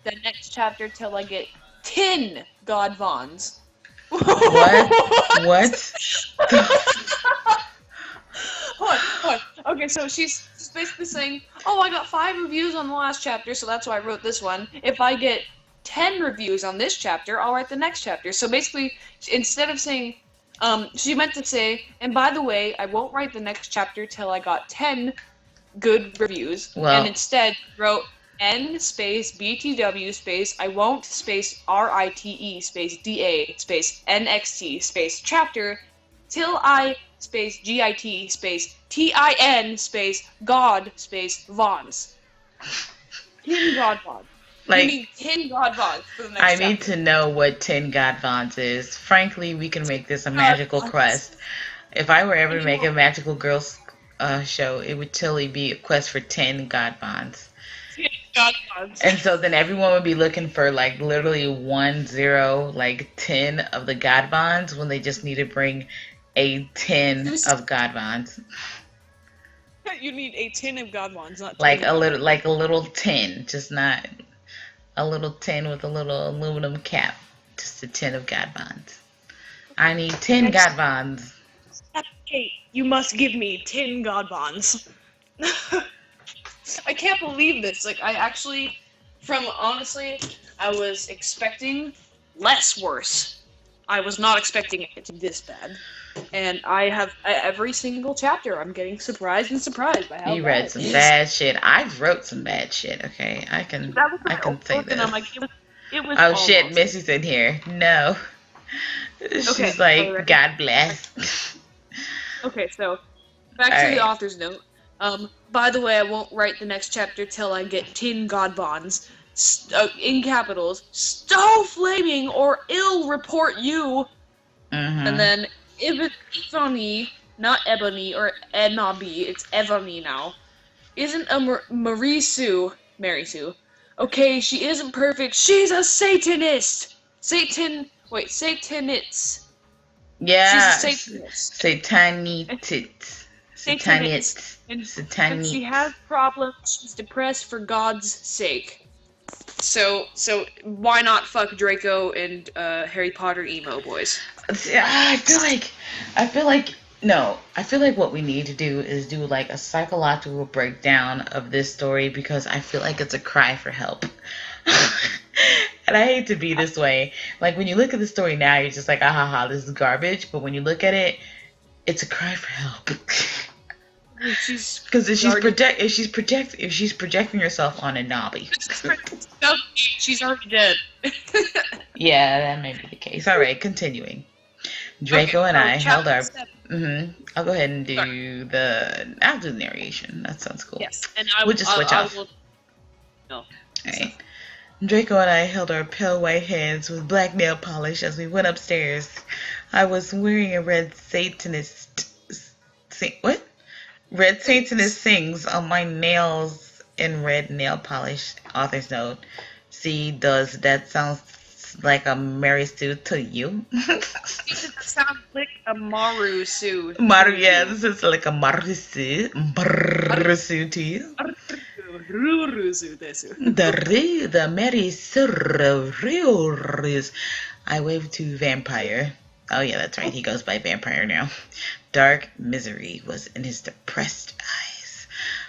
the next chapter till I get 10 God Vons. What? What? Hold on. Okay, so she's basically saying, oh, I got 5 reviews on the last chapter, so that's why I wrote this one. If I get 10 reviews on this chapter, I'll write the next chapter. So basically, instead of saying, she meant to say, and by the way, I won't write the next chapter till I got 10 good reviews, Well, and instead wrote N space BTW space I won't space RITE space DA space NXT space chapter till I space GIT space TIN space God space Vons. 10 God Vons. like, You need 10 God Vons for the next I chapter. need to know what 10 God Vons is. Frankly, we can make this a magical quest. If I were ever to make a magical girls show, it would totally be a quest for 10 God Vons. 10 God Vons. And so then everyone would be looking for like literally 1, 0, like 10 of the God Bonds when they just need to bring a 10 of God Bonds. You need a 10 of God Vons, not 10 Like a God little, Vons. like a little 10, just not a little 10 with a little aluminum cap. Just a 10 of God Bonds. I need 10 God Bonds. Kate, you must give me 10 God Bonds. I can't believe this. Like, I actually, honestly, I was expecting less worse. I was not expecting it to be this bad. And I have, every single chapter, I'm getting surprised by how You bad read it some is. bad shit. I wrote some bad shit, okay? I can say this. And I'm like, it was Oh almost. shit, Missy's in here. No. She's like, God bless. Okay, so back to the author's note. By the way, I won't write the next chapter till I get 10 God Bonds. In capitals, stow flaming or ill report you. Mm-hmm. And then Ebony, not Ebony or Enobi, it's Ebony now, isn't a Mary Sue. Okay, she isn't perfect. She's a Satanist. Satanist. Yeah. She's a Satanist. Satanist. And she has problems. She's depressed for God's sake. So why not fuck Draco and Harry Potter emo boys? I feel like what we need to do is do like a psychological breakdown of this story because I feel like it's a cry for help. And I hate to be this way. Like when you look at the story now, you're just like, ah ha ha, this is garbage. But when you look at it, it's a cry for help. Because if she's projecting herself on a knobby. She's already dead. Yeah, that may be the case. All right, continuing. Draco and I held our. I'll go ahead and do I'll do the narration. That sounds cool. Yes, and we'll just switch off. No. All right. Draco and I held our pale white hands with black nail polish as we went upstairs. I was wearing a red Satanist. What? Red Satanist sings on my nails in red nail polish. Author's note. See, that sounds like a Mary Sue to you. It sounds like a Maru Su Maru, to yeah, you. this is like a Maru Sue. Maru Sue to you. Rurusu desu. The Mary Sue. I wave to Vampire. Oh yeah, that's right. He goes by Vampire now. Dark misery was in his depressed eyes.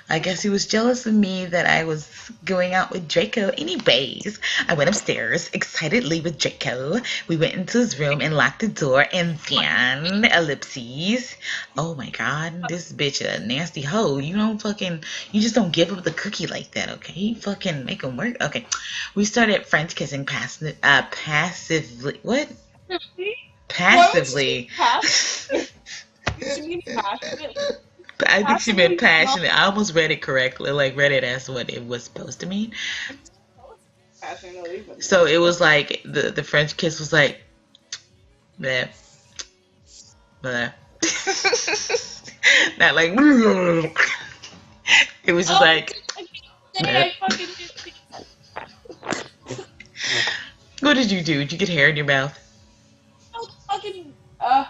I guess he was jealous of me that I was going out with Draco. Anyways, I went upstairs excitedly with Draco. We went into his room and locked the door, and then ellipses. Oh my god, this bitch a nasty hoe. You just don't give up the cookie like that, okay? You fucking make him work. Okay, we started French kissing passively. What? Why would you say Passively. passionate? Did she mean passionate? I think she meant Passively is not passionate. I almost read it correctly, like read it as what it was supposed to mean. passionately, but So no. it was like the French kiss was like bleh, bleh. Not like it was just Oh, like I can't say bleh. I fucking did. What did you do? Did you get hair in your mouth? Fucking.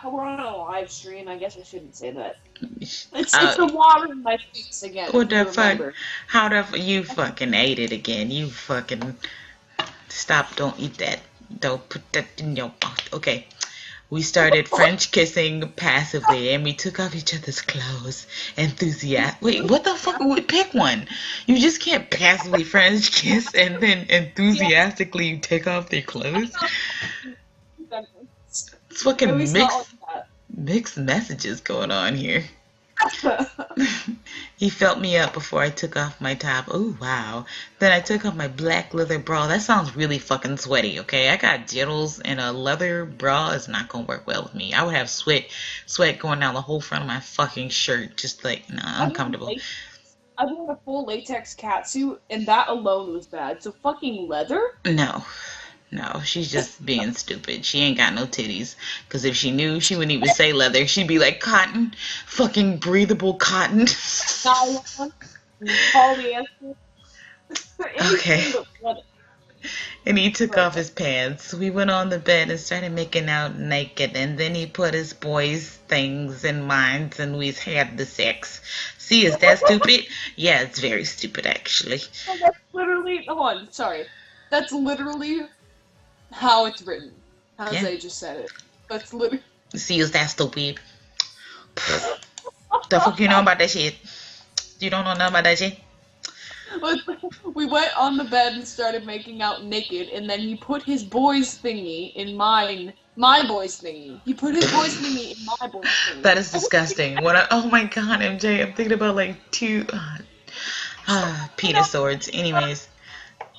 We're on a live stream. I guess I shouldn't say that. It's Uh, the water in my face again. what If you the fuck? remember. How the you fucking ate it again? You fucking stop! Don't eat that. Don't put that in your mouth. Okay. We started French kissing passively, and we took off each other's clothes. Wait, what the fuck? Pick one. You just can't passively French kiss and then Yeah. enthusiastically take off their clothes. It's At fucking least not mixed messages going on here. like that. He felt me up before I took off my top. Oh, wow. Then I took off my black leather bra. That sounds really fucking sweaty, okay? I got genitals and a leather bra is not gonna work well with me. I would have sweat going down the whole front of my fucking shirt. Just like, nah, uncomfortable. I wore a full latex catsuit, and that alone was bad. So fucking leather? No. No, she's just being stupid. She ain't got no titties. Because if she knew, she wouldn't even say leather. She'd be like cotton. Fucking breathable cotton. Nylon, polyester, Okay. anything but leather. And he took Right. off his pants. We went on the bed and started making out naked. And then he put his boys' things in mine and we had the sex. See, is that stupid? Yeah, it's very stupid, actually. No, that's literally. Hold on, sorry. That's literally how it's written. How Yeah. they just said it. That's literally. See, is that stupid? The fuck you know about that shit? You don't know nothing about that shit? We went on the bed and started making out naked, and then he put his boy's thingy in mine. My boy's thingy. He put his boy's thingy in my boy's thingy. That is disgusting. Oh my god, MJ, I'm thinking about like two penis swords. Anyways.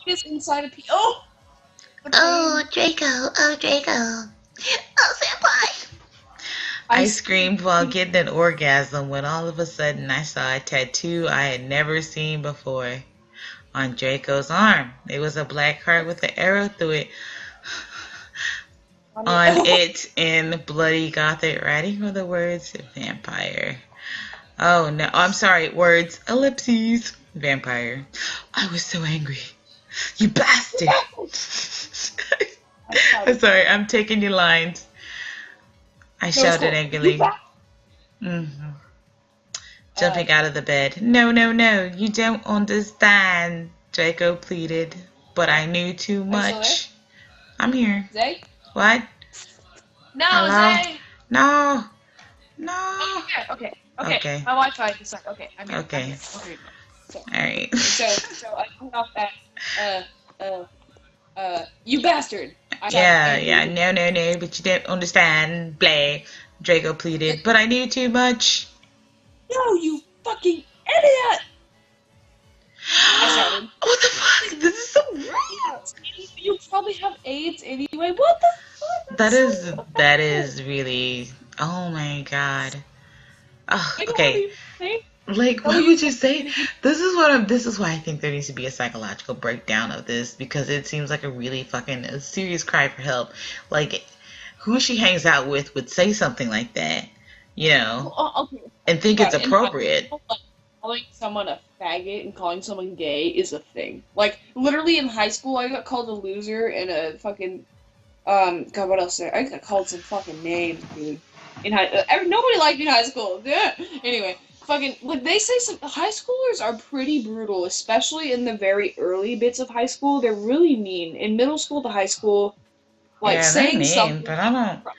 Penis inside a penis. Oh! Oh, Draco. Oh, Draco. Oh, senpai. I screamed while getting an orgasm when all of a sudden I saw a tattoo I had never seen before on Draco's arm. It was a black heart with an arrow through it. On it in bloody gothic writing were the words vampire. Oh no, I'm sorry, words ellipses vampire. I was so angry. You bastard! I'm sorry, I'm taking your lines. I shouted angrily. Mm-hmm. Jumping out of the bed. No, no, no, you don't understand, Draco pleaded. But I knew too much. I'm here. Zay? What? No, Hello? Zay! No. No. Okay. Okay. My Wi-Fi just like, okay, I'm here. Okay. I'm here. Okay. Alright. So I cut off that, you bastard! Yeah, no, no, no, but you don't understand, Blay. Draco pleaded, but I knew too much. No, you fucking idiot! I shouted. What the fuck? This is so weird. You probably have AIDS anyway. What the fuck? That is really. Oh my god. Oh, I don't okay. even think. Like, why would you say? This is why I think there needs to be a psychological breakdown of this because it seems like a really fucking a serious cry for help. Like, who she hangs out with would say something like that, you know, Okay. and think it's appropriate. Calling someone a faggot and calling someone gay is a thing. Like, literally in high school, I got called a loser and a fucking God, what else? I got called some fucking names, dude. Nobody liked me in high school. Yeah. Anyway, fucking, like they say, some high schoolers are pretty brutal, especially in the very early bits of high school. They're really mean. In middle school to high school, like Yeah, they're saying mean, something but I don't. from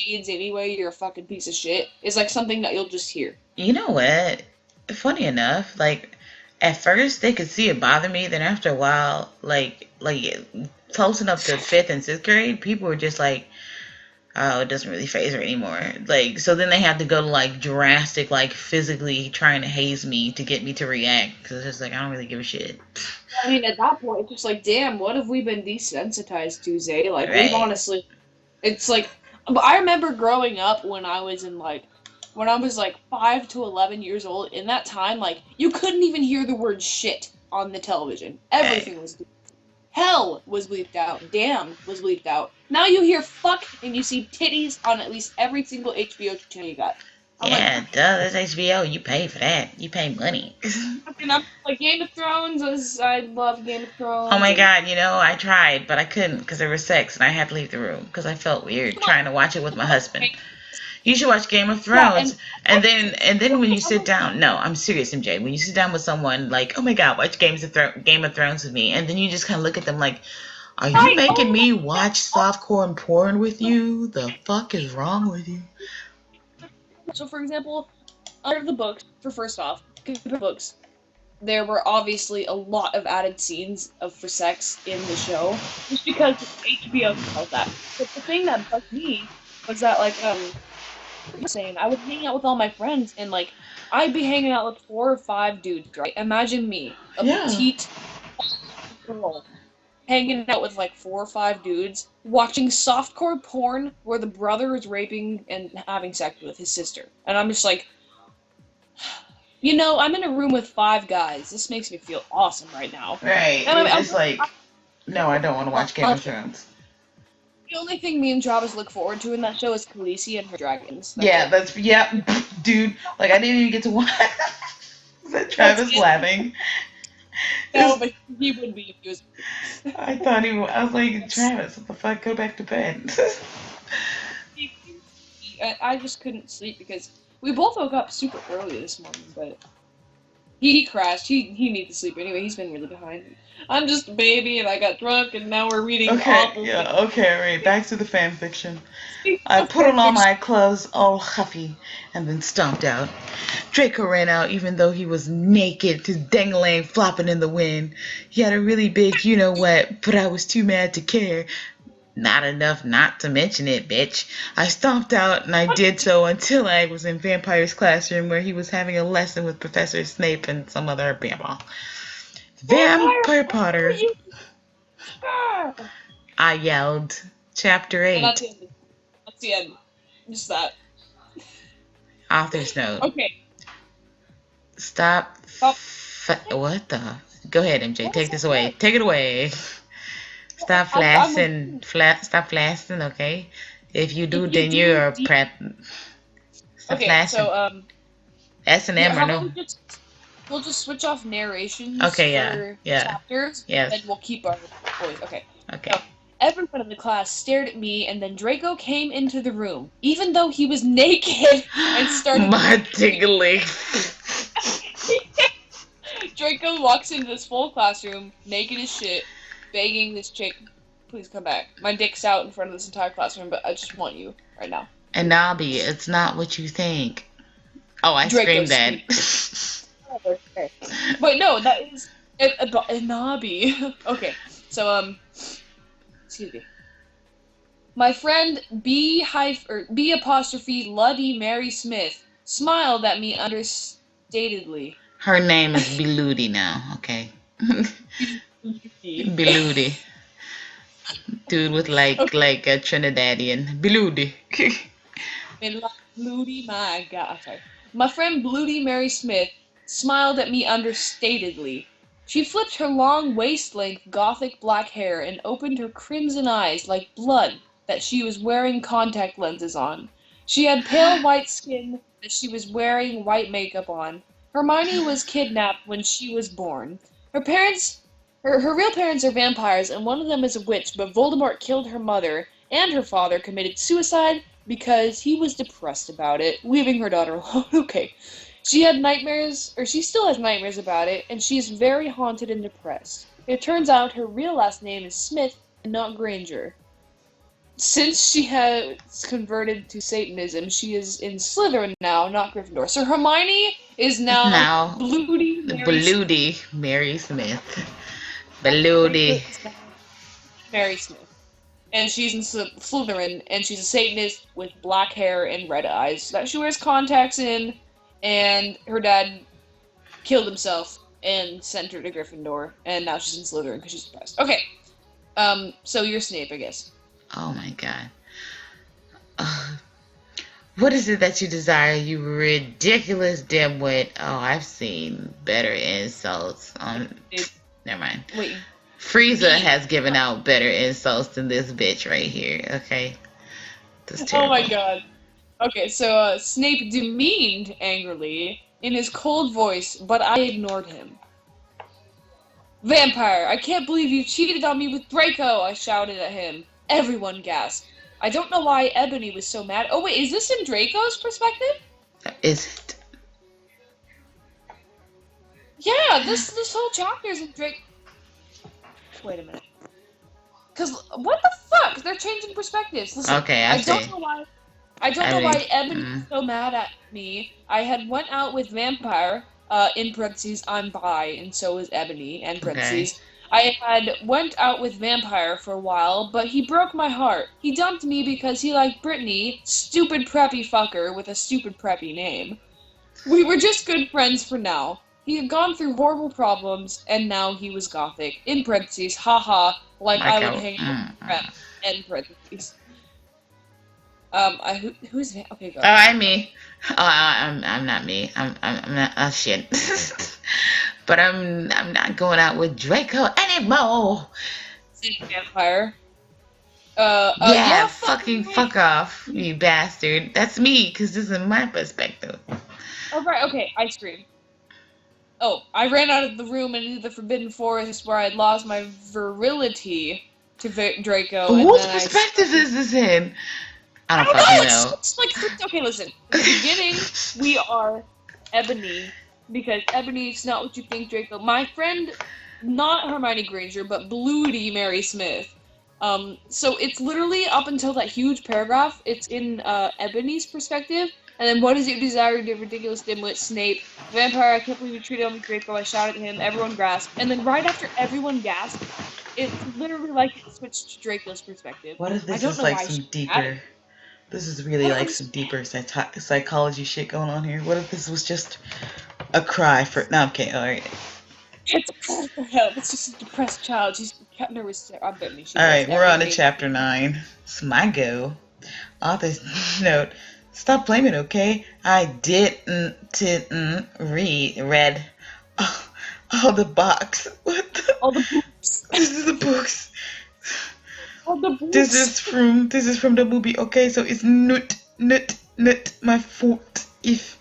AIDS anyway, you're a fucking piece of shit, is like something that you'll just hear. You know what? Funny enough, like at first they could see it bother me. Then after a while, like closing up to fifth and sixth grade, people were just like, "Oh, it doesn't really phase her anymore." Like, so then they had to go to like drastic, like physically trying to haze me to get me to react because it's just like I don't really give a shit. I mean, at that point, it's just like, damn, what have we been desensitized to, Zay? Like, we've Right? honestly, it's like, but I remember growing up when I was like 5 to 11 years old. In that time, like, you couldn't even hear the word shit on the television. Right. Everything was hell was bleeped out, damn was bleeped out. Now you hear fuck and you see titties on at least every single HBO channel you got. I'm like, Yeah, duh, that's HBO. You pay for that. You pay money. fucking, I'm like Game of Thrones. I love Game of Oh Thrones, my and god, I tried, but I couldn't because there was sex and I had to leave the room because I felt weird come on, trying to watch it with my husband. okay, You should watch Game of yeah, Thrones, and and then when you sit down, no, I'm serious, MJ. When you sit down with someone like, oh my God, watch Game of Thrones with me, and then you just kind of look at them like, are you right, making oh me watch softcore porn with you? The fuck is wrong with you? so for example, under the books, for first off, the books, there were obviously a lot of added scenes for sex in the show, just because HBO tells that. But the thing that bugged me was that saying I was hanging out with all my friends and like I'd be hanging out with 4 or 5 dudes, right? Imagine me, a Yeah, petite girl, hanging out with like 4 or 5 dudes, watching softcore porn where the brother is raping and having sex with his sister. And I'm just like, I'm in a room with 5 guys. This makes me feel awesome right now. right. And You're I'm just like, no, I don't want to watch Game of Thrones. the only thing me and Travis look forward to in that show is Khaleesi and her dragons. That's Yeah, it. dude. Like I didn't even get to watch. Is that That's Travis it. laughing? No, but he would be if he was. I thought I was like, Travis, what the fuck? Go back to bed. I just couldn't sleep because we both woke up super early this morning, but he crashed. He needs to sleep anyway. He's been really behind. I'm just a baby, and I got drunk, and now we're reading Okay, awful yeah, okay, right. Back to the fan fiction. I of put on all fanfiction. my clothes, all huffy, and then stomped out. Draco ran out even though he was naked, his dangling flopping in the wind. He had a really big you know what, but I was too mad to care. Not enough not to mention it, bitch. I stomped out and I did so until I was in Vampire's classroom where he was having a lesson with Professor Snape and some other bama. Vampire, Vampire what are Potter, you? Ah! I yelled. Chapter And that's 8. the end. That's the end. Just that. Author's note. Okay. Stop. Stop. What the? Go ahead, MJ. What was Take that this away. word? Take it away. Stop I'm flashing. Stop flashing, okay? If you if do, you then do you're a deep. prep. Stop Okay, flashing. so S and here, M or how no? about we'll just switch off narrations Okay, yeah. for Yeah. chapters, Yes. and we'll keep our voice. Okay. Okay. So everyone in the class stared at me, and then Draco came into the room, even though he was naked, and started My raping me. tingly. Draco walks into this full classroom, naked as shit, begging this chick, please come back. My dick's out in front of this entire classroom, but I just want you right now. And Nobby, it's not what you think. Oh, I Draco screamed that. speak. Okay. Wait, no, that is a Nobby. Okay, so excuse me. My friend B apostrophe Luddy Mary Smith smiled at me understatedly. Her name is Beludi now, okay? Beludi. Dude with Okay, like a Trinidadian. Beludi. Bloody my god. Okay. My friend Bloody Mary Smith smiled at me understatedly. She flipped her long waist-length gothic black hair and opened her crimson eyes like blood that she was wearing contact lenses on. She had pale white skin that she was wearing white makeup on. Hermione was kidnapped when she was born. Her parents Her real parents are vampires, and one of them is a witch, but Voldemort killed her mother, and her father committed suicide because he was depressed about it, leaving her daughter alone. Okay. She had nightmares, or she still has nightmares about it, and she is very haunted and depressed. It turns out her real last name is Smith and not Granger. Since she has converted to Satanism, she is in Slytherin now, not Gryffindor. So Hermione is now Now, Bloody Mary Smith. Bloody Mary Smith. Draco Bloody. is now Mary Smith. And she's in Slytherin, and she's a Satanist with black hair and red eyes that she wears contacts in, and her dad killed himself and sent her to Gryffindor, and now she's in Slytherin because she's depressed. Okay, so you're Snape, I guess. Oh my god. Uh, what is it that you desire, you ridiculous dimwit? Oh, I've seen better insults. Never mind. Wait. Frieza has given out better insults than this bitch right here. Okay, that's terrible. Oh my god. Okay, so Snape demeaned angrily in his cold voice, but I ignored him. Vampire, I can't believe you cheated on me with Draco, I shouted at him. Everyone gasped. I don't know why Ebony was so mad. Oh wait, is this in Draco's perspective? Is it? Yeah, this whole chapter is in Draco. Wait a minute. Cause what the fuck? They're changing perspectives. Listen, Okay, I see. don't know why. I don't know why Ebony was so mad at me. I had went out with Vampire. In parentheses, I'm bi, and so is Ebony. And parentheses, Okay. I had went out with Vampire for a while, but he broke my heart. He dumped me because he liked Brittany, stupid preppy fucker with a stupid preppy name. We were just good friends for now. He had gone through horrible problems, and now he was gothic. In parentheses, haha, like I would hang out with prep. End parentheses. Who's okay? Go. Oh, I'm me. Oh, I'm not me. I'm not. Oh shit. But I'm not going out with Draco anymore. Vampire. Yeah, fucking fuck off, you bastard. That's me, cause this is my perspective. Oh right, okay. Ice cream. Oh, I ran out of the room and into the Forbidden Forest where I'd lost my virility to Draco. Whose And then perspective is this in? I I don't don't fucking know. know. It's like okay. Listen, at the beginning we are Ebony because Ebony's not what you think, Draco. My friend, not Hermione Granger, but Bloody Mary Smith. So it's literally up until that huge paragraph. It's in Ebony's perspective, and then what is your desire to ridiculous dimwit Snape? Vampire, I can't believe you treated me Draco. I shouted at him. Everyone gasped, and then right after everyone gasped, it's literally like it switched to Draco's perspective. What if this I don't is know like why some she's deeper? This is really like some deeper psychology shit going on here. What if this was just a cry for? No, okay, all right. It's a cry for help. It's just a depressed child. She's kept nervous. I bet me she All does right, we're on to everything. chapter 9. It's my go. Author's note: stop blaming, okay? I didn't read all the box. What the? All the books. This is the books. All the books. This is from the movie. Okay, so it's not my fault if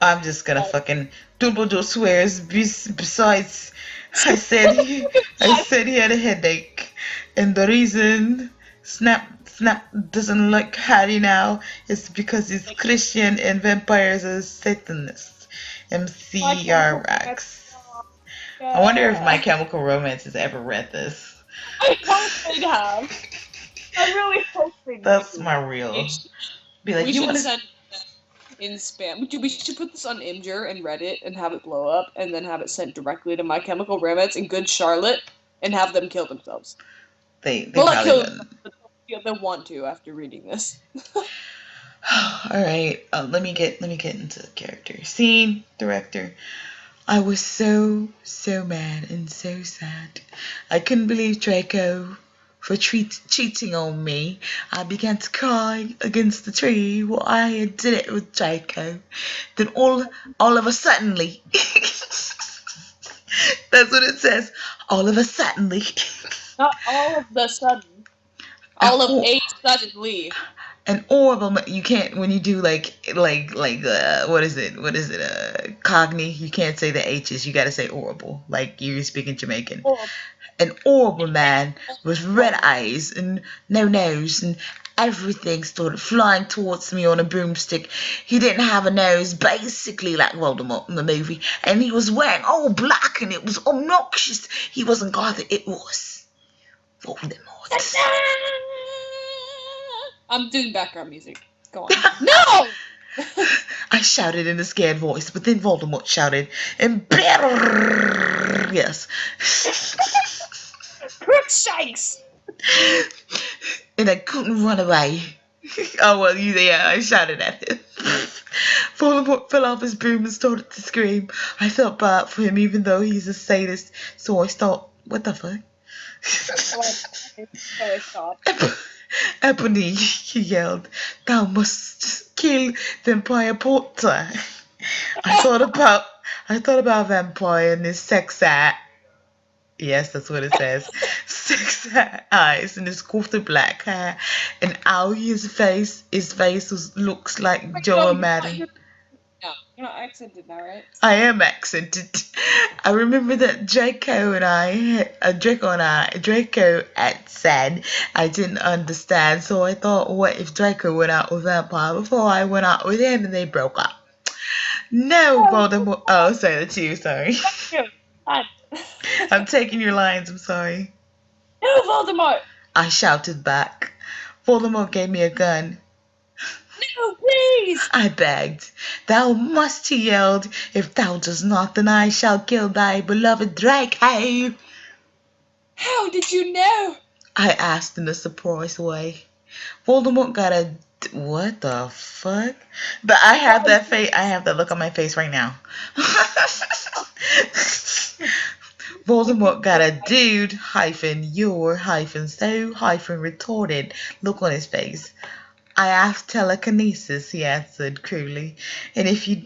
I'm just gonna fucking Dumbledore swears. Besides, I said he had a headache, and the reason Snap doesn't like Harry now is because he's Christian and vampires are Satanists. MCRX. I wonder if My Chemical Romance has ever read this. I hope they'd have. I really hope they do. That's my real. Be like, We you should want to send in spam. We should put this on Imgur and Reddit and have it blow up, and then have it sent directly to My Chemical Romance and Good Charlotte, and have them kill themselves. They Well, not probably kill wouldn't. themselves, but they'll want to after reading this. All right, let me get into the character. Scene, director. I was so mad and so sad. I couldn't believe Draco for cheating on me. I began to cry against the tree while I had did it with Draco. Then all of a suddenly, that's what it says. All of a suddenly. Not all of the sudden. All of a suddenly. An horrible. You can't when you do what is it? Cogni. You can't say the H's. You got to say horrible. Like you're speaking Jamaican. Horrible. An horrible man with red Horrible. eyes and no nose and everything started flying towards me on a broomstick. He didn't have a nose, basically like Voldemort in the movie, and he was wearing all black and it was obnoxious. He wasn't Gothic, it was Voldemort. I'm doing background music. Go on. No! I shouted in a scared voice, but then Voldemort shouted, and yes. Crookshanks! And I couldn't run away. Oh, well, I shouted at him. Voldemort fell off his broom and started to scream. I felt bad for him, even though he's a sadist, so I thought, what the fuck? Ebony, he yelled, thou must kill Vampire Potter. I thought about Vampire and his sex act. Yes, that's what it says. Six eyes and his quarter black hair, and how looks like Joe Madden. No, you're not accented now, right? I am accented. I remember that Draco had said I didn't understand, so I thought, what if Draco went out with Vampire before I went out with him and they broke up? No, Voldemort. Oh, sorry, that's you. Sorry. I'm taking your lines. I'm sorry. No, Voldemort! I shouted back. Voldemort gave me a gun. No, please! I begged. Thou must, he yelled. If thou dost not, then I shall kill thy beloved Draco. How did you know? I asked in a surprised way. Voldemort got a... What the fuck? But I have that face. I have that look on my face right now. Voldemort got a dude you're so retorted look on his face. I have telekinesis, he answered cruelly, and if you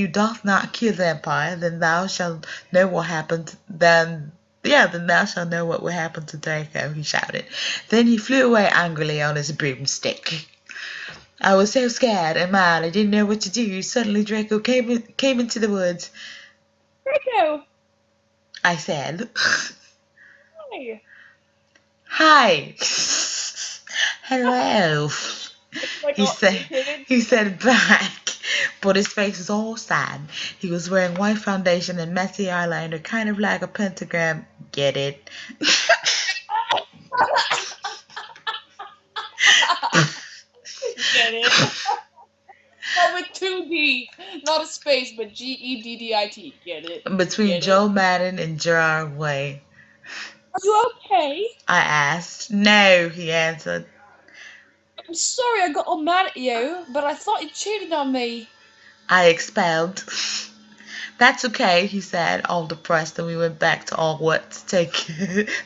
doth not kill the vampire, then thou shalt know what happened. Then thou shalt know what will happen to Draco, he shouted. Then he flew away angrily on his broomstick. I was so scared and mad I didn't know what to do. Suddenly Draco came into the woods. Draco! I said. Hi. Hi. Hello. He said back, but his face was all sad. He was wearing white foundation and messy eyeliner, kind of like a pentagram. Get it? Get it? But with 2D. Not a space, but Geddit. Get it? Between Get Joe Madden and Gerard Way. Are you okay? I asked. No, he answered. I'm sorry I got all mad at you, but I thought you cheated on me. I expelled. That's okay, he said, all depressed, and we went back to all what to take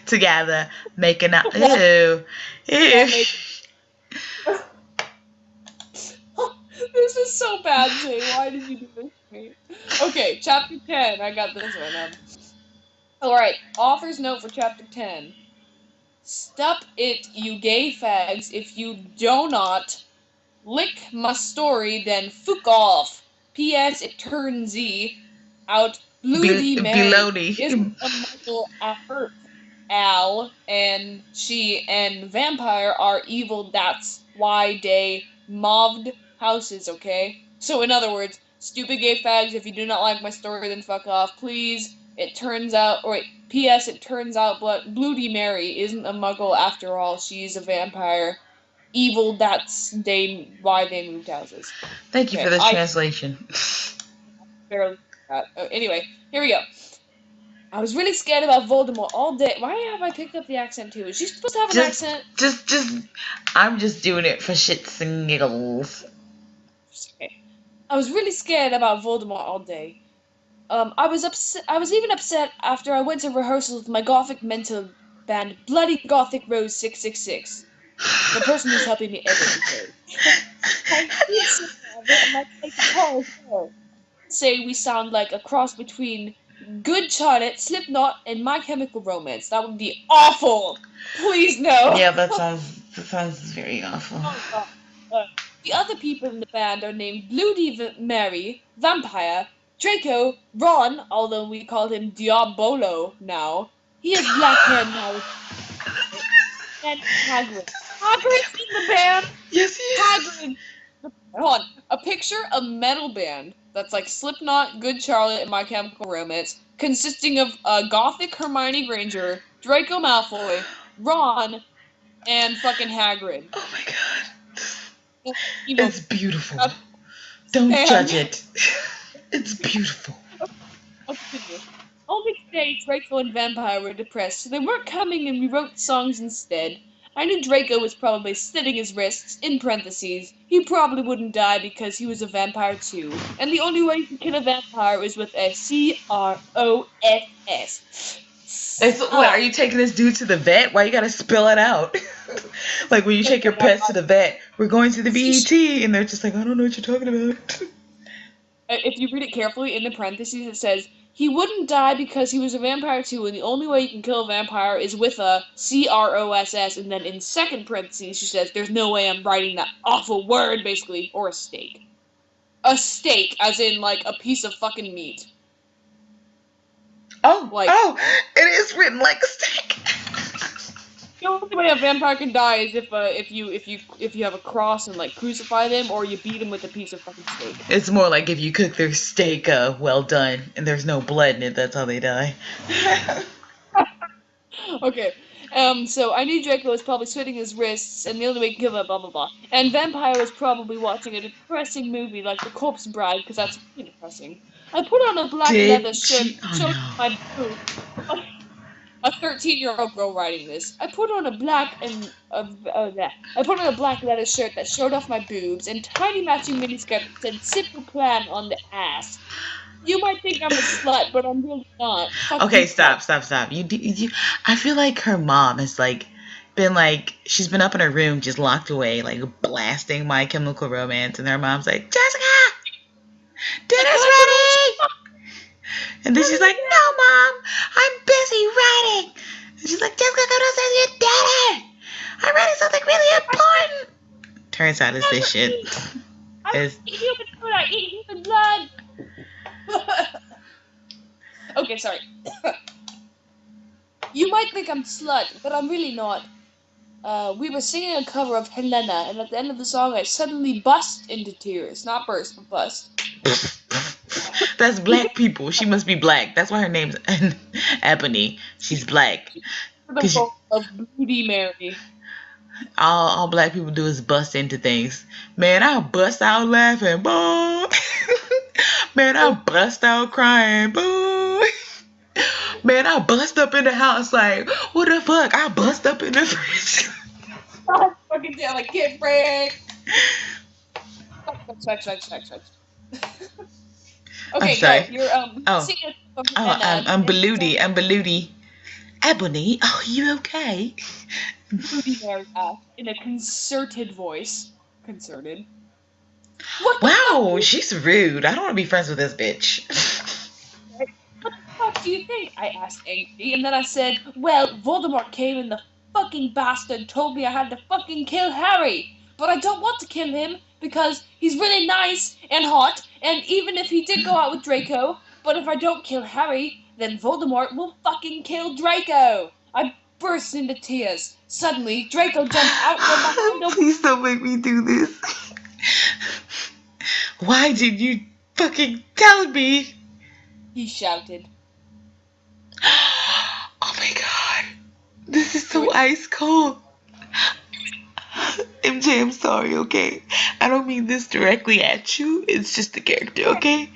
together, making out. Ew. Ew. This is so bad, Jay. Why did you do this to me? Okay, chapter 10. I got this one. Alright, author's note for chapter 10. Stop it, you gay fags. If you do not lick my story, then fuck off. P.S. It turns out Bloody Mary isn't a Michael at Earth. Al and she and Vampire are evil. That's why they mobbed houses, okay? So in other words, stupid gay fags, if you do not like my story, then fuck off, please. It turns out, or P.S. It turns out, but Bloody Mary isn't a muggle after all. She's a vampire. Evil, that's why they moved houses. Thank you for the translation. Barely. Anyway, here we go. I was really scared about Voldemort all day. Why have I picked up the accent too? Is she supposed to have an accent? I'm just doing it for shits and giggles. Okay. I was really scared about Voldemort all day. I was even upset after I went to rehearsals with my gothic mental band, Bloody Gothic Rose 666. The person who's helping me edit say we sound like a cross between Good Charlotte, Slipknot, and My Chemical Romance. That would be awful. Please no. Yeah, that sounds That sounds very awful. Oh, God. Uh, the other people in the band are named Bloody Mary, Vampire, Draco, Ron, although we call him Diabolo now. He has black hair now, and Hagrid. Hagrid's in the band. Yes, he is. Hagrid. Hold on. A picture of metal band that's like Slipknot, Good Charlotte, and My Chemical Romance, consisting of Gothic Hermione Granger, Draco Malfoy, Ron, and fucking Hagrid. Oh my god. Emo It's beautiful. that's Don't band. judge it. It's beautiful. I'll continue. Only today, Draco and Vampire were depressed, so they weren't coming and we wrote songs instead. I knew Draco was probably slitting his wrists, in parentheses. He probably wouldn't die because he was a vampire too. And the only way you can kill a vampire is with a It's, Cross. what, are you taking this dude to the vet? Why you gotta spill it out? Like when you take your pets to the vet, we're going to the VET, and they're just like, I don't know what you're talking about. If you read it carefully, in the parentheses it says he wouldn't die because he was a vampire too, and the only way you can kill a vampire is with a Cross, and then in second parentheses she says, "There's no way I'm writing that awful word," basically, or a steak. A steak, as in like a piece of fucking meat. Oh, Like oh, it is written like a steak. the only way a vampire can die is if you have a cross and like crucify them, or you beat them with a piece of fucking steak. It's more like if you cook their steak well done and there's no blood in it, that's how they die. Okay. So I knew Draco was probably slitting his wrists, and the only way to kill him, blah blah blah. And Vampire was probably watching a depressing movie like The Corpse Bride, because that's really depressing. I put on a black leather Did shirt she? Oh that showed no. my boobs. A 13-year-old girl writing this. I put on a black leather shirt that showed off my boobs, and tiny matching miniskirt that said "Simple Plan" on the ass. You might think I'm a slut, but I'm really not. Fuck Okay, you, slut. stop. I feel like her mom has been she's been up in her room just locked away, like blasting My Chemical Romance, and her mom's like, Jessica, Like, can dinner's I put on ready. And then she's like, no, mom, I'm busy writing. And she's like, Jessica, go downstairs and get dinner. I'm writing something really important. Turns out it's this shit. I It's, eat human food. I eat human blood. Okay, sorry. You might think I'm slut, but I'm really not. We were singing a cover of Helena, and at the end of the song, I suddenly bust into tears. Not burst, but bust. that's black people. She must be black. That's why her name's Ebony. She's black. For the Cause role of Bloody Mary. all black people do is bust into things. Man, I bust out laughing, boy. Man, I bust out crying, boy. Man, I bust up in the house like, what the fuck? I bust up in the fridge. God fucking damn, like, get break. Sex. I'm Okay, go. sorry. You're Oh, singing from oh, Helena, and I'm the song Beluti. I'm Beluti. Ebony, are you okay? Bloody Mary asked in a concerted voice. Concerted. What the fuck do Wow, you she's rude. I don't want to be friends with this bitch. think? What the fuck do you think? I asked angrily, and then I said, well, Voldemort came and the fucking bastard told me I had to fucking kill Harry. But I don't want to kill him because he's really nice and hot, and even if he did go out with Draco, but if I don't kill Harry, then Voldemort will fucking kill Draco. I burst into tears. Suddenly, Draco jumped out from behind a Please don't make me do this. Why did you fucking tell me? he shouted. Oh my god. This is so Sorry? ice cold. MJ, I'm sorry, okay? I don't mean this directly at you. It's just the character, okay?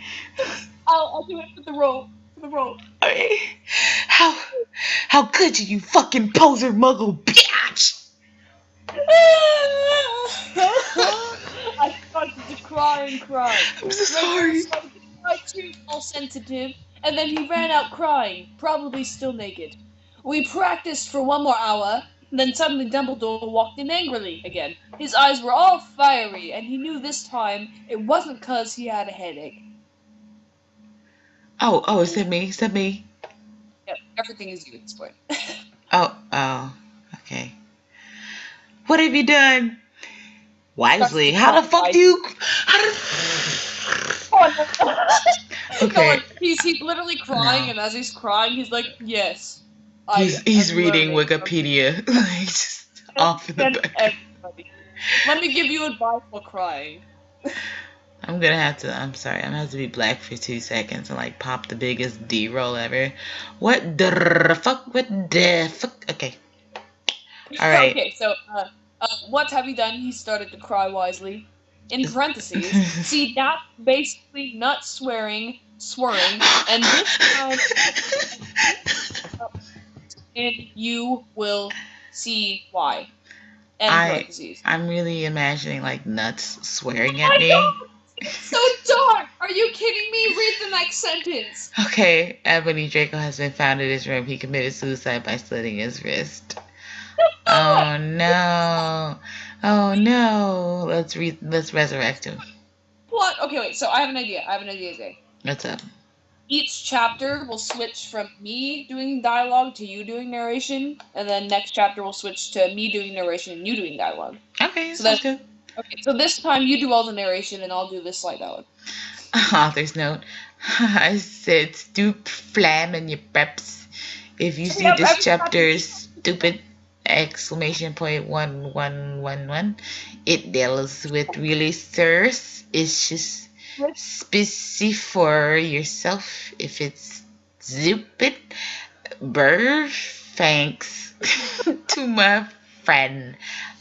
I'll do it for the role. For the role. Okay. How how could you fucking poser muggle bitch? I started to cry and cry. I'm so Draco sorry. started to cry too, all sensitive, and then he ran out crying, probably still naked. We practiced for one more hour, and then suddenly Dumbledore walked in angrily again. His eyes were all fiery, and he knew this time it wasn't 'cause he had a headache. Oh, is that me? Is that me? Yep, everything is you at this point. Oh, okay. What have you done? Starts Wisely. to cry How the fuck do wisely. you? How do? Oh, no. No, Okay, like he's literally crying, no. and as he's crying, he's like, "Yes, I He's am reading learning from you. Wikipedia, like just I off in the understand back. everybody. Let me give you advice while crying." I'm gonna have to. I'm sorry. I'm gonna have to be black for 2 seconds and like pop the biggest D roll ever. What the fuck? What the fuck? Okay. All right. Okay, so what have you done? He started to cry wisely. In parentheses, see that's basically not swearing, and this time, and you will see why. End I parentheses. I'm really imagining like nuts swearing at I me. know! It's so dark! Are you kidding me? Read the next sentence! Okay, Ebony Draco has been found in his room. He committed suicide by slitting his wrist. What? Oh no. Oh no. Let's resurrect him. What? Okay, wait, so I have an idea. I have an idea, Zay. What's up? Each chapter will switch from me doing dialogue to you doing narration, and then next chapter will switch to me doing narration and you doing dialogue. Okay, So that sounds good. okay, so this time you do all the narration and I'll do this slight dialogue. Author's note. I said stoop flam in your preps. If you So see yeah, this every chapter chapter stupid exclamation point 1111, it deals with really serious issues. Specie for yourself if it's stupid. Bird thanks to my friend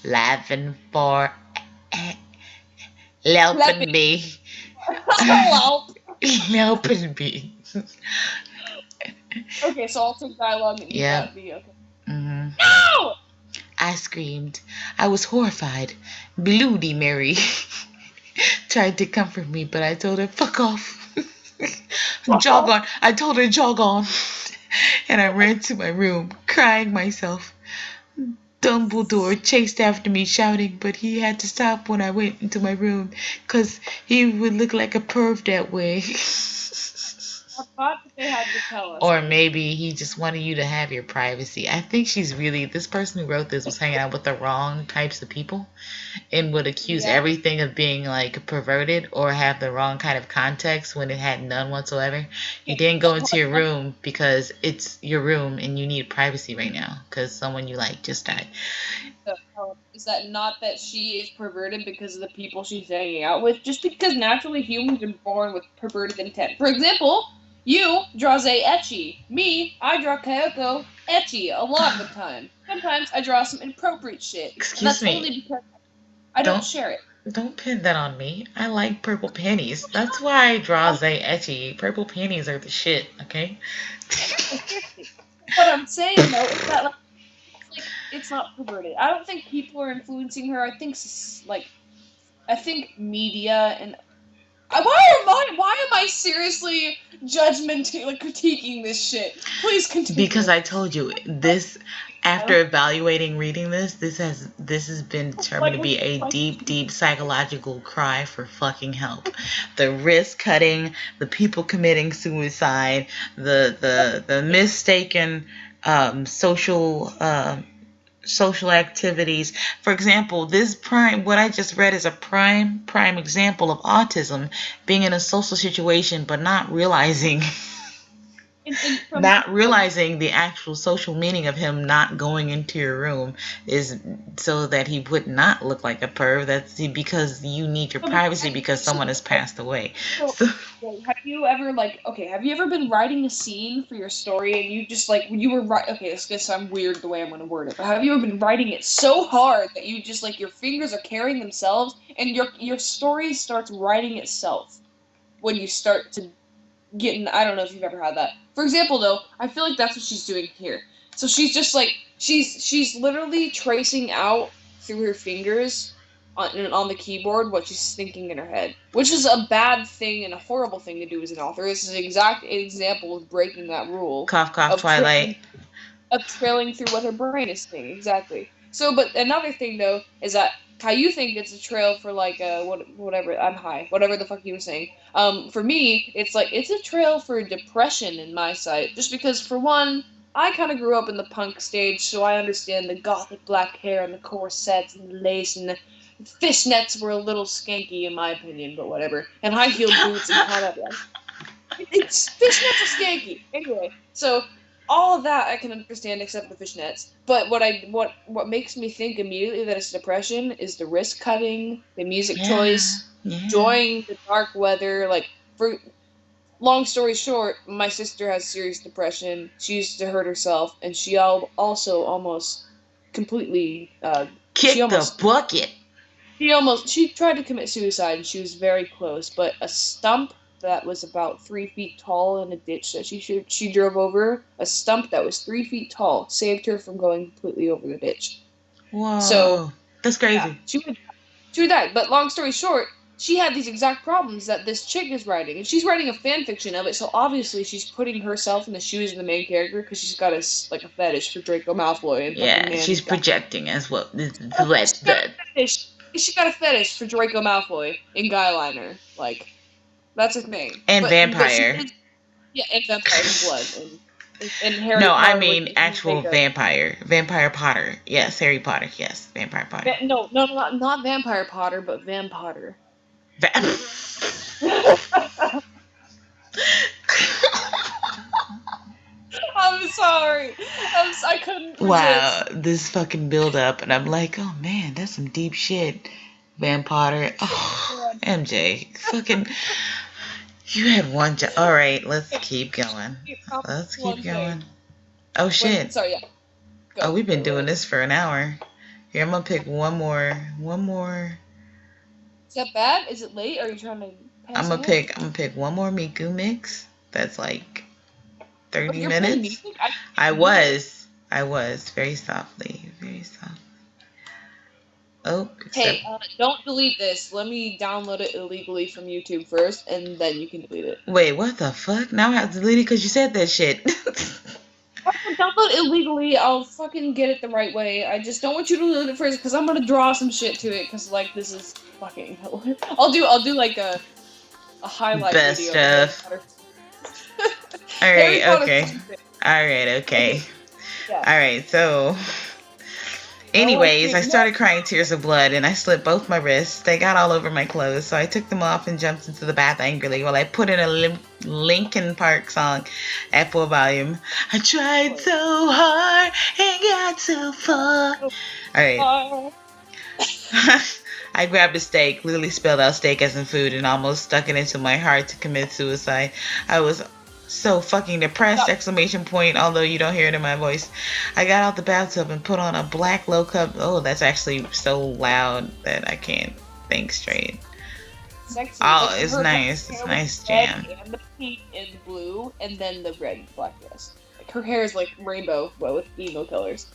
laughing for helping clapping. me. Hello. Helping me. Okay, so I'll take dialogue and you Yep. got me. Okay. hmm No! I screamed. I was horrified. Bloody Mary tried to comfort me, but I told her, fuck off. Jog on. I told her, jog on. And I ran to my room, crying myself. Dumbledore chased after me, shouting, but he had to stop when I went into my room, 'cause he would look like a perv that way. I thought that they had to tell us. Or maybe he just wanted you to have your privacy. I think this person who wrote this was hanging out with the wrong types of people and would accuse Yeah. everything of being like perverted or have the wrong kind of context when it had none whatsoever. You didn't go into your room because it's your room and you need privacy right now because someone you like just died. Is that not that she is perverted because of the people she's hanging out with? Just because naturally humans are born with perverted intent. For example, you draw Zay etchy. Me, I draw Kayoko etchy a lot of the time. Sometimes I draw some inappropriate shit, and Excuse that's me. only because I don't Don't share it. don't pin that on me. I like purple panties. That's why I draw Zay etchy. Purple panties are the shit, okay? No, seriously. What I'm saying though is that it's not perverted. I don't think people are influencing her. I think media and why am I seriously judgmenting like critiquing this shit? Please Because continue. I told you this after evaluating reading this has been determined Like to what be a like deep psychological cry for fucking help. The risk cutting, the people committing suicide, the mistaken social activities. For example, this prime what I just read is a prime example of autism, being in a social situation but not realizing and from not realizing the actual social meaning of him not going into your room is so that he would not look like a perv. That's because you need your so because privacy because someone has passed away. so So have you ever have you ever been writing a scene for your story and you just like you were right okay, it's gonna sound weird the way I'm gonna word it, but have you ever been writing it so hard that you just like your fingers are carrying themselves and your story starts writing itself when you start to getting I don't know if you've ever had that. For example though, I feel like that's what she's doing here. So she's just like she's literally tracing out through her fingers on the keyboard what she's thinking in her head, which is a bad thing and a horrible thing to do as an author. This is an exact example of breaking that rule cough cough of Twilight. trailing through what her brain is thinking. Exactly. So, but another thing though is that how you think it's a trail for like whatever I'm high, whatever the fuck you were saying. For me, it's like it's a trail for depression in my sight, just because for one, I kind of grew up in the punk stage, so I understand the gothic black hair and the corsets and the lace and the fishnets were a little skanky in my opinion, but whatever. And high-heeled boots and combat. It's fishnets are skanky. Anyway, so all of that I can understand except the fishnets. But what makes me think immediately that it's depression is the wrist cutting, the music Yeah, choice, yeah. enjoying the dark weather. Like for long story short, my sister has serious depression. She used to hurt herself, and she also almost completely. She Kick the almost bucket. she tried to commit suicide and she was very close, but a stump that was about 3 feet tall in a ditch that she drove over, a stump that was 3 feet tall, saved her from going completely over the ditch. So Whoa, that's yeah, crazy. she would die. But long story short, she had these exact problems that this chick is writing, and she's writing a fan fiction of it. So obviously she's putting herself in the shoes of the main character because she's got a fetish for Draco Malfoy and fucking Yeah, man. she's projecting as well. What She got a the fetish. She got a fetish for Draco Malfoy and Guyliner. Like that's her thing. and But she vampire. is yeah, and vampires and blood and Harry No, I Potter with mean the actual makeup. vampire. Vampire Potter. Yes, Harry Potter. Yes, Vampire Potter. No, not Vampire Potter, but Van Potter. Va- I'm sorry. I couldn't wow, resist. this fucking build up, and I'm like, oh man, that's some deep shit. Van Potter. Oh, Yeah. MJ, fucking, you had one job. All right, let's keep going. Let's keep One thing. going. Oh When shit. sorry, yeah. Oh, Go. we've been What doing is this it? for an hour. Here, I'm gonna pick one more. One more. Is that bad? Is it late? Are you trying to I'm pass gonna out? pick. I'm gonna pick one more Miku mix. That's like Oh, 30 you're playing minutes. music? I I didn't know this. was. I was very softly. Very soft. Oh, Hey, except. don't delete this. Let me download it illegally from YouTube first, and then you can delete it. Wait, what the fuck? Now I have to delete it because you said that shit. Download illegally. I'll fucking get it the right way. I just don't want you to delete it first, because I'm gonna draw some shit to it. Because like this is fucking. I'll do like a highlight Best video of Harry stuff. Potter. All Harry right. Potter Okay. fanfic. All right. Okay. Okay. Yeah. All right. So. Oh, let's Anyways, I see. No. started crying tears of blood and I slit both my wrists. They got all over my clothes, so I took them off and jumped into the bath angrily while I put in a Linkin Park song at full volume. I tried so hard and got so far. Alright. Oh, I grabbed a steak, literally spelled out steak as in food, and almost stuck it into my heart to commit suicide. I was so fucking depressed! Exclamation point, although you don't hear it in my voice. I got out the bathtub and put on a black low cut. Oh, that's actually so loud that I can't think straight. sexy. Oh, Like it's her nice. It's hair a was nice red jam. and the pink and blue, and then the red black dress. Like her hair is like rainbow, but with emo colors.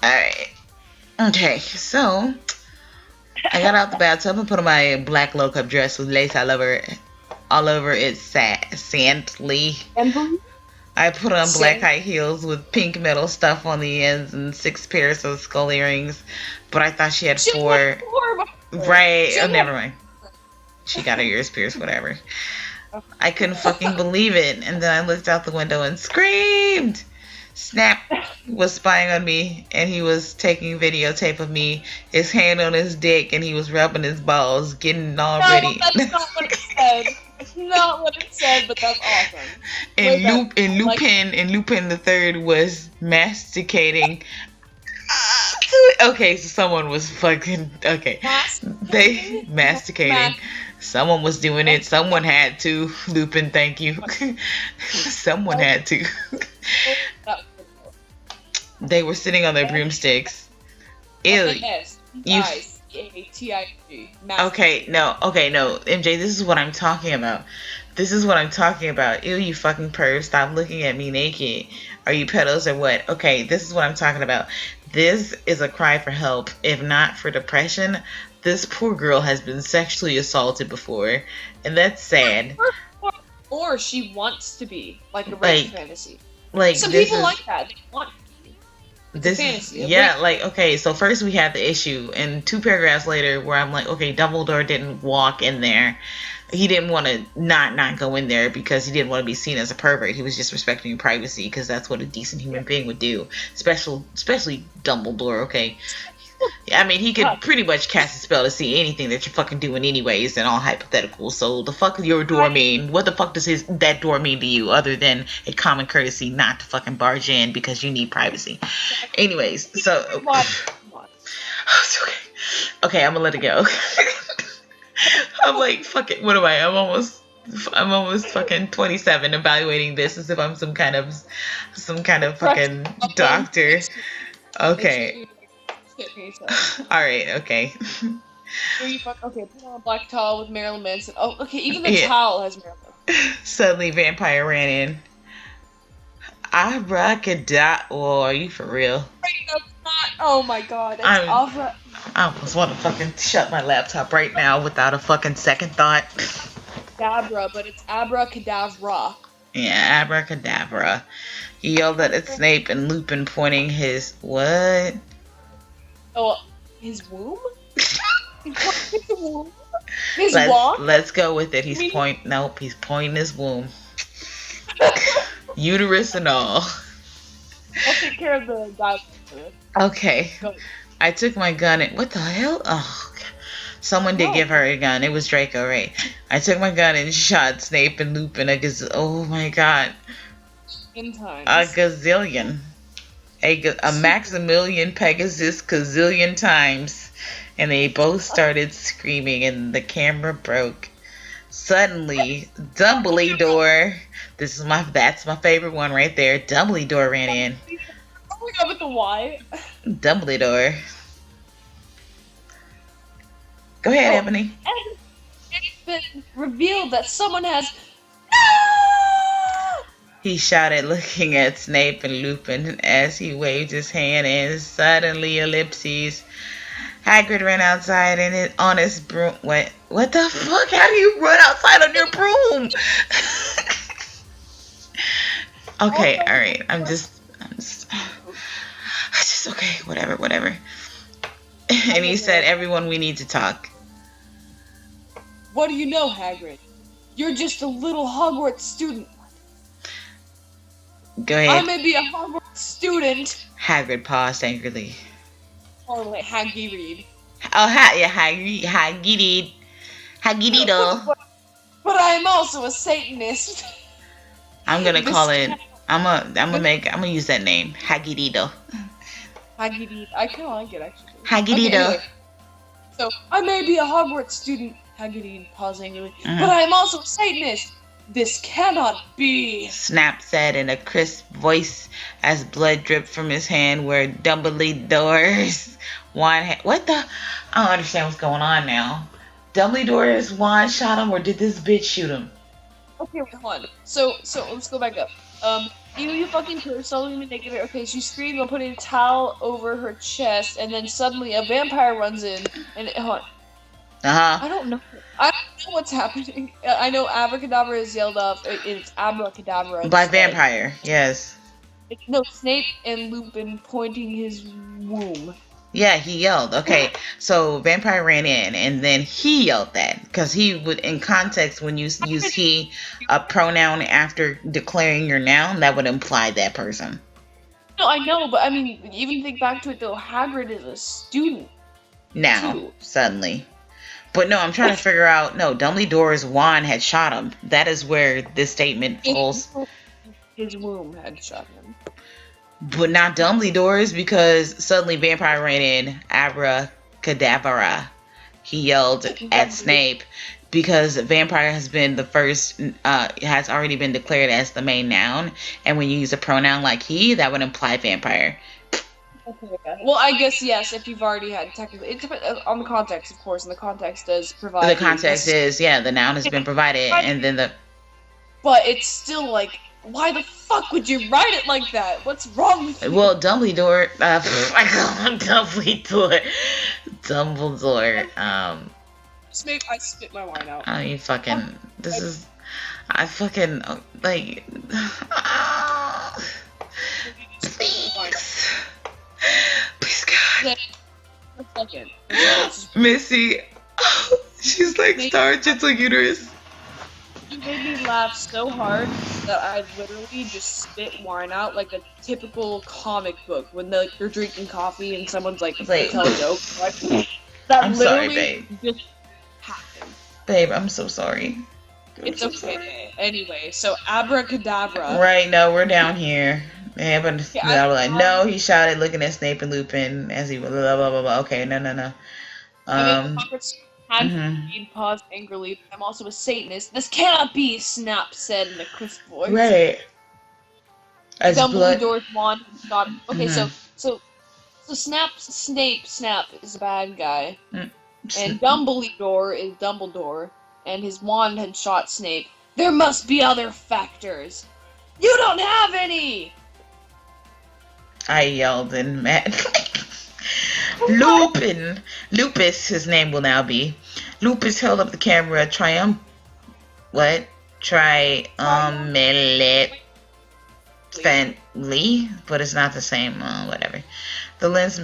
Alright. Okay, so I got out the bathtub and put on my black low cut dress with lace all over it sandly. And blue. I put on black Sand. high heels with pink metal stuff on the ends and 6 pairs of skull earrings, but I thought she had She only had 4. four. Right? She Oh, only had never mind. She got her ears pierced, whatever. four. I couldn't fucking believe it, and then I looked out the window and screamed. Snap was spying on me, and he was taking videotape of me, his hand on his dick, and he was rubbing his balls, getting all No, ready. that's not what it said. That's not what it said, but that's awesome. and Way better. Like, Lupin the Third was masticating. Okay, so someone was fucking okay. They masticating. Someone was doing it. Someone had to. Lupin, thank you. Someone had to. They were sitting on their broomsticks. Ew. You. S-T-I-C-A-T-I-G. Okay, no, MJ, this is what I'm talking about. This is what I'm talking about. Ew, you fucking perv, stop looking at me naked. Are you pedos or what? Okay, this is what I'm talking about. This is a cry for help. If not for depression, this poor girl has been sexually assaulted before, and that's sad. Or she wants to be, like a Like, rape fantasy. Like Some this people is like that. They want to be. It's this a is fantasy. yeah, like okay, so first we had the issue, and 2 paragraphs later where I'm like, okay, Dumbledore didn't walk in there he didn't want to not go in there because he didn't want to be seen as a pervert. He was just respecting your privacy because that's what a decent human being would do. Especially Dumbledore. Okay, I mean he could pretty much cast a spell to see anything that you're fucking doing anyways, and all hypothetical. So the fuck does your door mean? What the fuck does that door mean to you other than a common courtesy not to fucking barge in because you need privacy? Anyways, so okay, okay, I'm gonna let it go. I'm like, fuck it. What am I? I'm almost fucking 27, evaluating this as if I'm some kind of fucking doctor. Okay. All right. Okay. Okay, put on a black towel with Marilyn Manson. Oh, okay, even the towel has Marilyn. Suddenly, vampire ran in. Abracadabra. Oh, are you for real? Oh my god, it's Avra. I almost want to fucking shut my laptop right now without a fucking second thought. Dabra, but it's abracadabra. Yeah, abracadabra. He yelled at Snape and Lupin, pointing his what? Oh, his womb? His womb? His womb? Let's go with it. He's pointing his womb. Uterus and all. I'll take care of the guy. Okay. Go. I took my gun and what the hell? Oh, someone did give her a gun. It was Draco, right? I took my gun and shot Snape and Lupin oh my god. In time. A gazillion. A Maximilian Pegasus gazillion times. And they both started screaming and the camera broke. Suddenly, Dumbledore, that's my favorite one right there. Dumbledore ran in. Oh my god, with the Y. Dumbledore. Go ahead, Ebony. And it's been revealed that someone has... He shouted, looking at Snape and Lupin as he waved his hand, and suddenly ellipses. Hagrid ran outside and on his broom. What the fuck? How do you run outside on your broom? Okay, all right. I'm just okay. Whatever. And he said, "Everyone, we need to talk." What do you know, Hagrid? You're just a little Hogwarts student. Go ahead. I may be a Hogwarts student. Hagrid paused angrily. Oh wait, Hagrid. Oh, Hagrid. Hagrido. But I am also a Satanist. I'm gonna call it. I'm gonna use that name, Hagrido. Hagrid. I kind of like it actually. Hagrido. Okay, anyway. So I may be a Hogwarts student, Hagrid paused angrily, but I am also a Satanist. This cannot be. Snap said in a crisp voice as blood dripped from his hand where Dumbledore's wand had... What the... I don't understand what's going on now. Dumbledore's wand shot him, or did this bitch shoot him? Okay, wait, hold on. So let's go back up. You fucking suddenly naked. Okay, she screamed while putting a towel over her chest, and then suddenly a vampire runs in, and hold on. I don't know what's happening. I know abracadabra is yelled up. It's abracadabra. By vampire, yes. No, Snape and Lupin pointing his womb. Yeah, he yelled. Okay, so vampire ran in, and then he yelled that because he would, in context, when you use he, a pronoun after declaring your noun, that would imply that person. No, I know, but I mean, even think back to it though. Hagrid is a student. Now, suddenly. But no, I'm trying to figure out. No, Dumbledore's wand had shot him. That is where this statement falls. His womb had shot him. But not Dumbledore's, because suddenly vampire ran in. Abracadabra. He yelled at Snape because vampire has been the first. Has already been declared as the main noun, and when you use a pronoun like he, that would imply vampire. Okay, yeah. Well, I guess yes. If you've already had technically, it depends on the context, of course, and the context does provide. The context is the noun has been provided, and then the. But it's still like, why the fuck would you write it like that? What's wrong with you? Well, Dumbledore. I call him Dumbledore. Dumbledore. I spit my wine out. I mean, fucking. This is. I fucking like. Please. Please, God. Missy, she's like Star Gentle Uterus. laugh so hard that I literally just spit wine out like a typical comic book when they're drinking coffee and someone's like It's they like, tell a joke. Right? That I'm sorry, literally babe. just happened. Babe, I'm so sorry. It's okay. Anyway, so abracadabra. Right, no, we're down here. Yeah, but Yeah, no, he shouted, looking at Snape and Lupin as he blah blah blah blah. Okay, no. I mean, Um, Congress had mhm. paused angrily. I'm also a Satanist. This cannot be, Snap said in a crisp voice. Right. As blood. Dumbledore's wand got. Okay, Mhm. so Snape is a bad guy, Mm. and Dumbledore is Dumbledore, and his wand had shot Snape. There must be other factors. You don't have any. I yelled in mad. Lupin! Lupus, his name will now be. Lupus held up the camera what? Triumphantly, but it's not the same, whatever. The lens,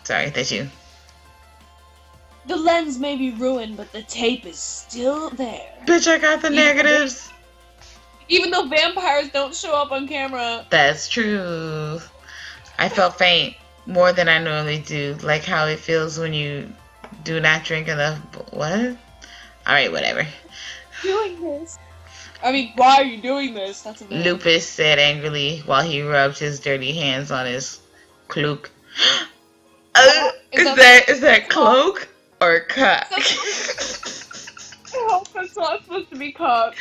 sorry, that's you. The lens may be ruined, but the tape is still there. Bitch, I got the negatives. Even though vampires don't show up on camera. That's true. I felt faint more than I normally do, like how it feels when you do not drink enough. What? Alright, whatever. Doing this. I mean, why are you doing this? That's a Lupus said angrily while he rubbed his dirty hands on his cloak. Is that cloak or cock? I hope that's not supposed to be cock.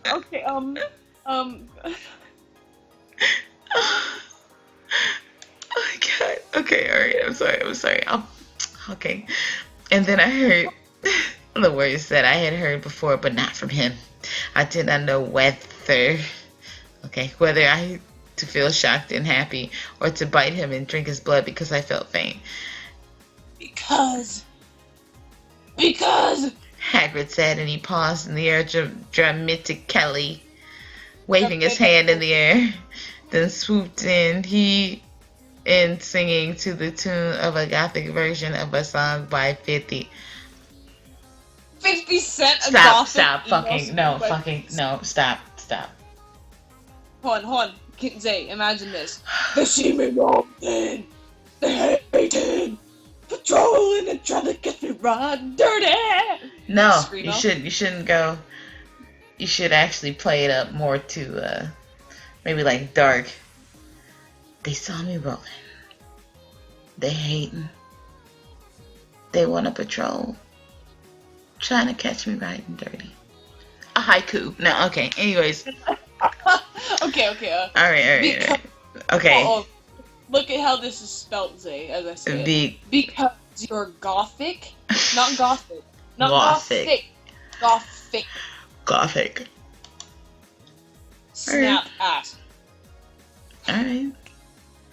Okay, Oh my god. Okay, alright, I'm sorry. Okay. And then I heard the words that I had heard before, but not from him. I did not know whether I to feel shocked and happy or to bite him and drink his blood because I felt faint. Because Hagrid said, and he paused in the air dramatically, waving his hand in the air, then swooped in, singing to the tune of a gothic version of a song by 50 Cent. Stop, stop. Hold on. Zay, imagine this. They see me walking, they hating, patrolling and trying to get me run dirty. No, you shouldn't go. You should actually play it up more to maybe like dark. They saw me rolling. They hating. They want to patrol. Trying to catch me riding dirty. A haiku. No, okay. Anyways. Okay. Alright. Okay. Look at how this is spelled, Zay, as I said. Because you're gothic. Not gothic. Not gothic. Gothic. Snap ass. Alright.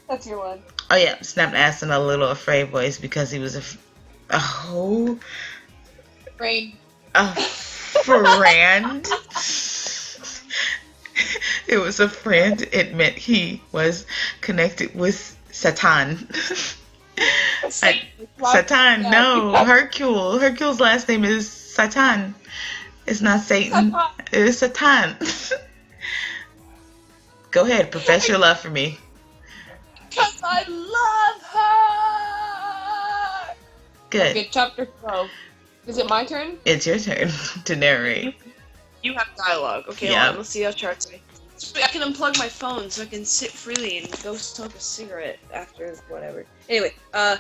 That's your one. Oh yeah, snapped ass in a little afraid voice because he was a friend. It was a friend. It meant he was connected with Satan. Satan, no, Hercule. Hercule's last name is Satan. It's not Satan. It's Satan. Go ahead, profess your love for me. Because I love her! Good. Okay, chapter 12. Is it my turn? It's your turn to narrate. You have dialogue. Okay, hold on. Let's see how charts say. I can unplug my phone so I can sit freely and go smoke a cigarette after whatever. Anyway, well,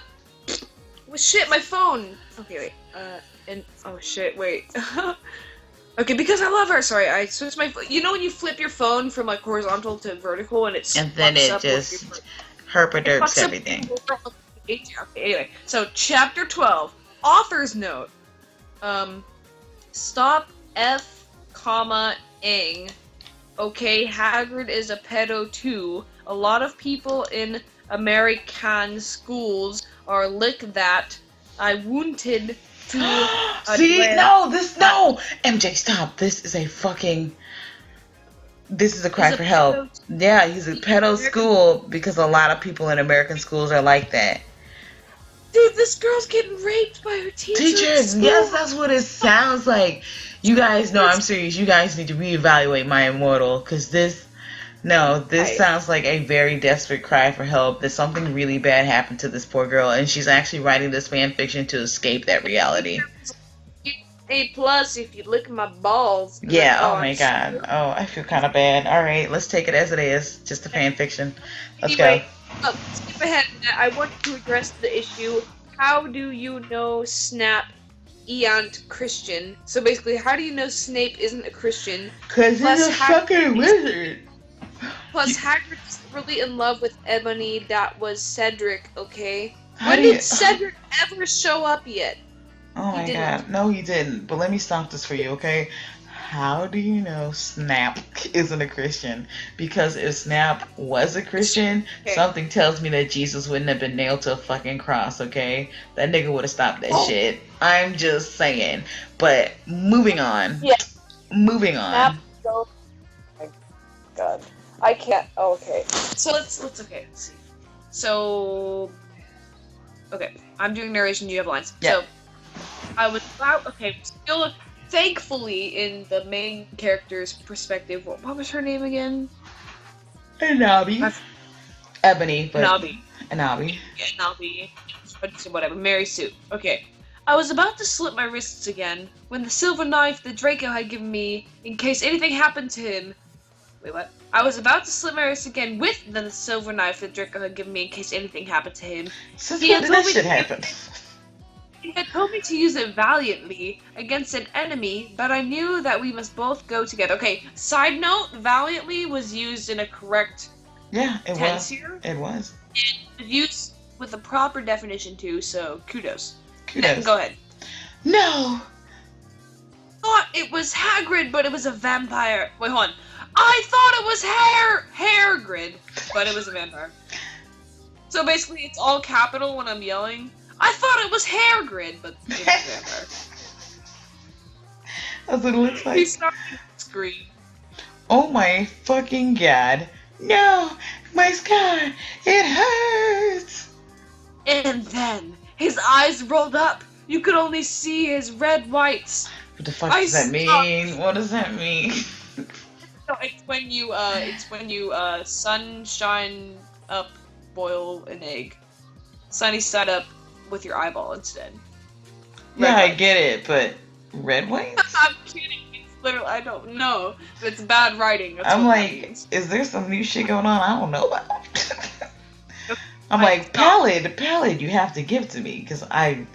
shit, my phone! Okay, wait, wait. Okay, because I love her, sorry, I switched my phone. You know when you flip your phone from, like, horizontal to vertical and it's... And then it just herpaderps everything. Okay, anyway, so chapter 12. Author's note. Stop F, ing. Okay, Hagrid is a pedo too. A lot of people in American schools are like that. I wanted to... See? No! MJ, stop. This is a cry for help. Yeah, he's a pedo school because a lot of people in American schools are like that. Dude, this girl's getting raped by her teacher. Yes, that's what it sounds like. You guys, no, I'm serious. You guys need to reevaluate my Immortal, because this I sounds like a very desperate cry for help. That something really bad happened to this poor girl, and she's actually writing this fan fiction to escape that reality. A+ if you lick my balls, and then Yeah, oh my god. Oh, I feel kind of bad. Alright, let's take it as it is. Just a fan fiction. Let's go. anyway, skip ahead. I want to address the issue. How do you know Snap Eant Christian? So basically, how do you know Snape isn't a Christian? Because he's Plus, a fucking wizard. Hagrid is really in love with Ebony. That was Cedric. Okay. How When do you. did Cedric ever show up yet? Oh my god. No, he didn't. But let me stop this for you, okay? How do you know Snap isn't a Christian? Because if Snap was a Christian, Okay. something tells me that Jesus wouldn't have been nailed to a fucking cross, okay? That nigga would have stopped that shit. I'm just saying. But moving on. Yeah. Moving Snap. on. Oh my god. I can't. Oh, okay. So let's okay. Let's see. So okay, I'm doing narration. You have lines. Yeah. So I was about still thankfully in the main character's perspective. What was her name again? Nobby. Ebony, but Nobby. Nobby. Yeah, Nobby. Whatever. Mary Sue. Okay. I was about to slit my wrists again when the silver knife that Draco had given me in case anything happened to him. Wait, what? I was about to slit my wrists again with the silver knife that Draco had given me in case anything happened to him. Since He when had did that told me shit to- happen? He had told me to use it valiantly against an enemy, but I knew that we must both go together. Okay, side note, valiantly was used in a correct Yeah, it tense was. here. It was. Used with a proper definition too, so kudos. Kudos. Go ahead. No! Thought it was Hagrid, but it was a vampire. Wait, hold on. I thought it was Hairgrid, but it was a vampire. So basically, it's all capital when I'm yelling. I thought it was Hairgrid, but it was a vampire. That's what it looks like. He started to scream. Oh my fucking god. No! My scar! It hurts! And then, his eyes rolled up. You could only see his red whites. What the fuck does that mean? What does that mean? No, it's when you sunshine up, boil an egg. Sunny side up with your eyeball instead. Yeah, Red I white. get it, but red white? I'm kidding. It's literally, I don't know. It's bad writing. That's I'm what that like, means. is there some new shit going on I don't know about? I'm Like, like, palette, you have to give to me, because I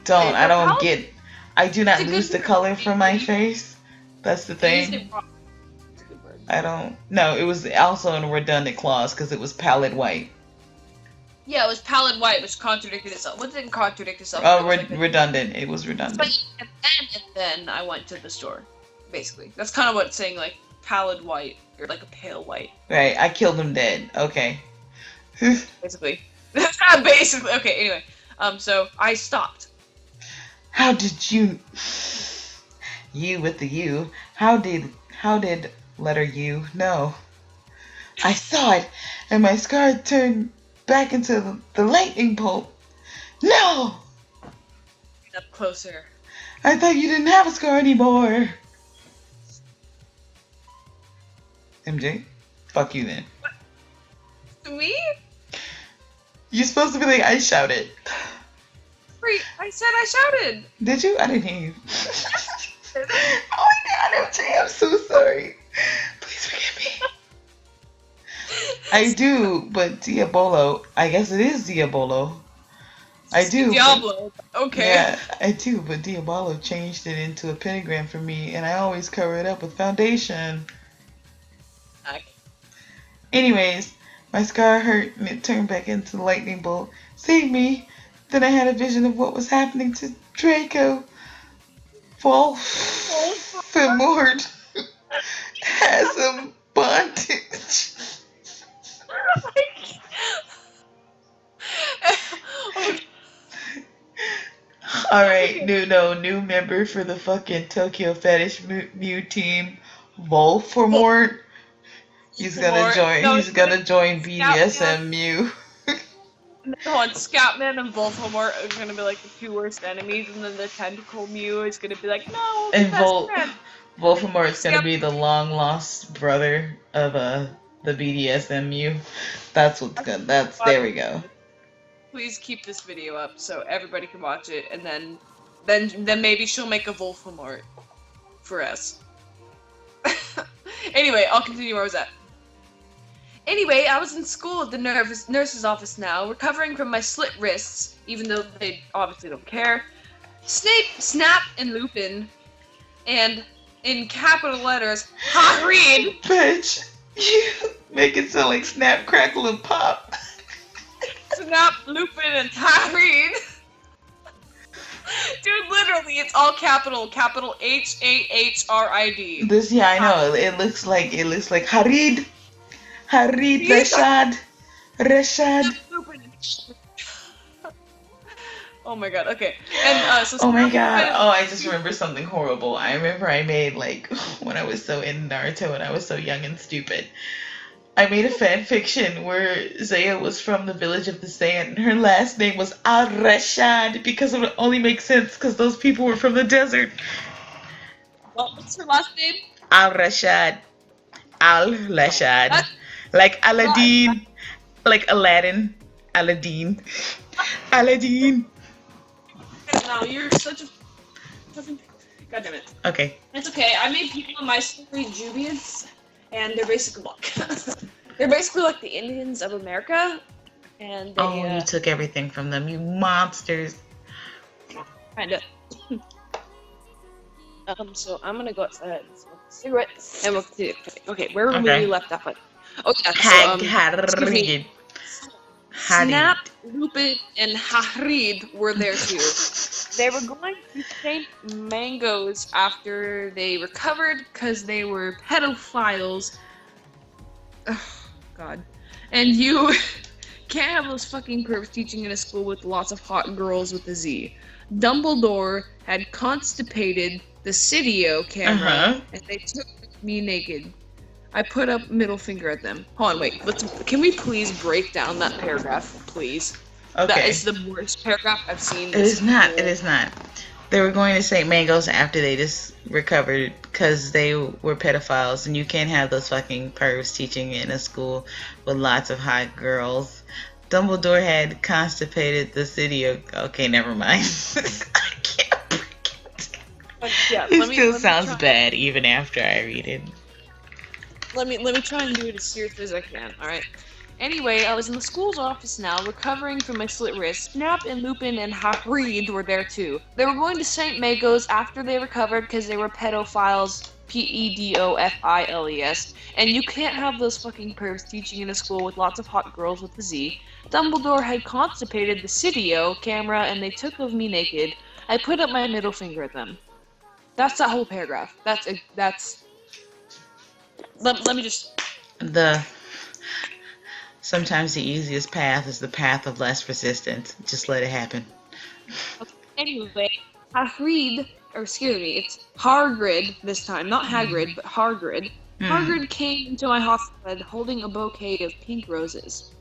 don't get, I do not It's a lose good the color from my face. That's the thing. It's a good word. I don't, no, it was also in a redundant clause, because it was palette white. Yeah, it was pallid white, which contradicted itself. What didn't contradict itself? Oh, It was like redundant. It was redundant. But and then I went to the store. Basically, that's kind of what it's saying, like pallid white or like a pale white. Right, I killed him dead. Okay. Basically, basically. Okay. Anyway, so I stopped. How did you? You with the U. How did letter U know? I saw it, and my scar turned back into the lightning bolt. No! Up closer. I thought you didn't have a scar anymore. MJ, fuck you then. Me? You're supposed to be like, I shouted. Wait, I said I shouted. Did you? I didn't hear you. Oh my god, MJ, I'm so sorry. Please forgive me. I do, but Diabolo, I guess it is Diabolo. I do. Diablo. Okay. Yeah, I do, but Diabolo changed it into a pentagram for me, and I always cover it up with foundation. Okay. Anyways, my scar hurt and it turned back into the lightning bolt. Save me! Then I had a vision of what was happening to Draco. Voldemort has a bondage. Alright, new member for the fucking Tokyo Fetish Mew team, Voldemort. He's gonna join. No, he's gonna join BDSM Mew. On Scatman and Voldemort are gonna be like the two worst enemies, and then the Tentacle Mew is gonna be like, no, we'll be And best friends. Voldemort's gonna Scap- be the long lost brother of the BDSMU. That's what's good. That's there we go. Please keep this video up so everybody can watch it, and then maybe she'll make a Voldemort for us. Anyway, I'll continue where I was at. Anyway, I was in school at the nurse's office now, recovering from my slit wrists, even though they obviously don't care. Snape, Snap, and Lupin, and in capital letters, Hagrid. Bitch, you make it sound like Snap, Crackle, and Pop. Snap, Lupin, and Hagrid. Dude, literally, it's all capital Hahrid. This, yeah, I know. It looks like Harid, Rashad. Oh my god. Okay. And so. Oh my god. Oh, I just remember something horrible. I remember I made like when I was so in Naruto and I was so young and stupid. I made a fan fiction where Zaya was from the village of the sand. Her last name was Al Rashad because it would only make sense because those people were from the desert. What's her last name? Al Rashad. Al Rashad. Like Aladdin. Like Aladdin. Aladdin. Aladdin. No, you're such a fucking. God damn it. Okay. It's okay. I made people in my story Jubians, and they're basically they're basically like the Indians of America, and they. You took everything from them, you monsters. Kinda. So I'm gonna go outside and smoke a cigarette, and we'll continue. Okay, where were we left off at? Oh yeah, so, Snap, Lupin, and Hagrid were there too. They were going to paint mangoes after they recovered because they were pedophiles. Oh, God. And you can't have those fucking pervs teaching in a school with lots of hot girls with a Z. Dumbledore had constipated the Cydio camera and they took me naked. I put up middle finger at them. Hold on, wait. Can we please break down that paragraph, please? Okay. That is the worst paragraph I've seen. It is not. It is not. They were going to St. Mango's after they just recovered because they were pedophiles, and you can't have those fucking pervs teaching in a school with lots of hot girls. Dumbledore had constipated the city of... Okay, never mind. I can't break it. Yeah, It still sounds bad even after I read it. Let me try and do it as seriously as I can, alright? Anyway, I was in the school's office now, recovering from my slit wrist. Snap and Lupin and Hagrid were there too. They were going to St. Mago's after they recovered because they were pedophiles, Pedofiles, and you can't have those fucking pervs teaching in a school with lots of hot girls with a Z. Dumbledore had constipated the Cydio camera and they took of me naked. I put up my middle finger at them. That's that whole paragraph. Let me just... Sometimes the easiest path is the path of less resistance. Just let it happen. Okay. Anyway, it's Hagrid this time. Not Hagrid, but Hagrid. Hagrid came into my hospital holding a bouquet of pink roses.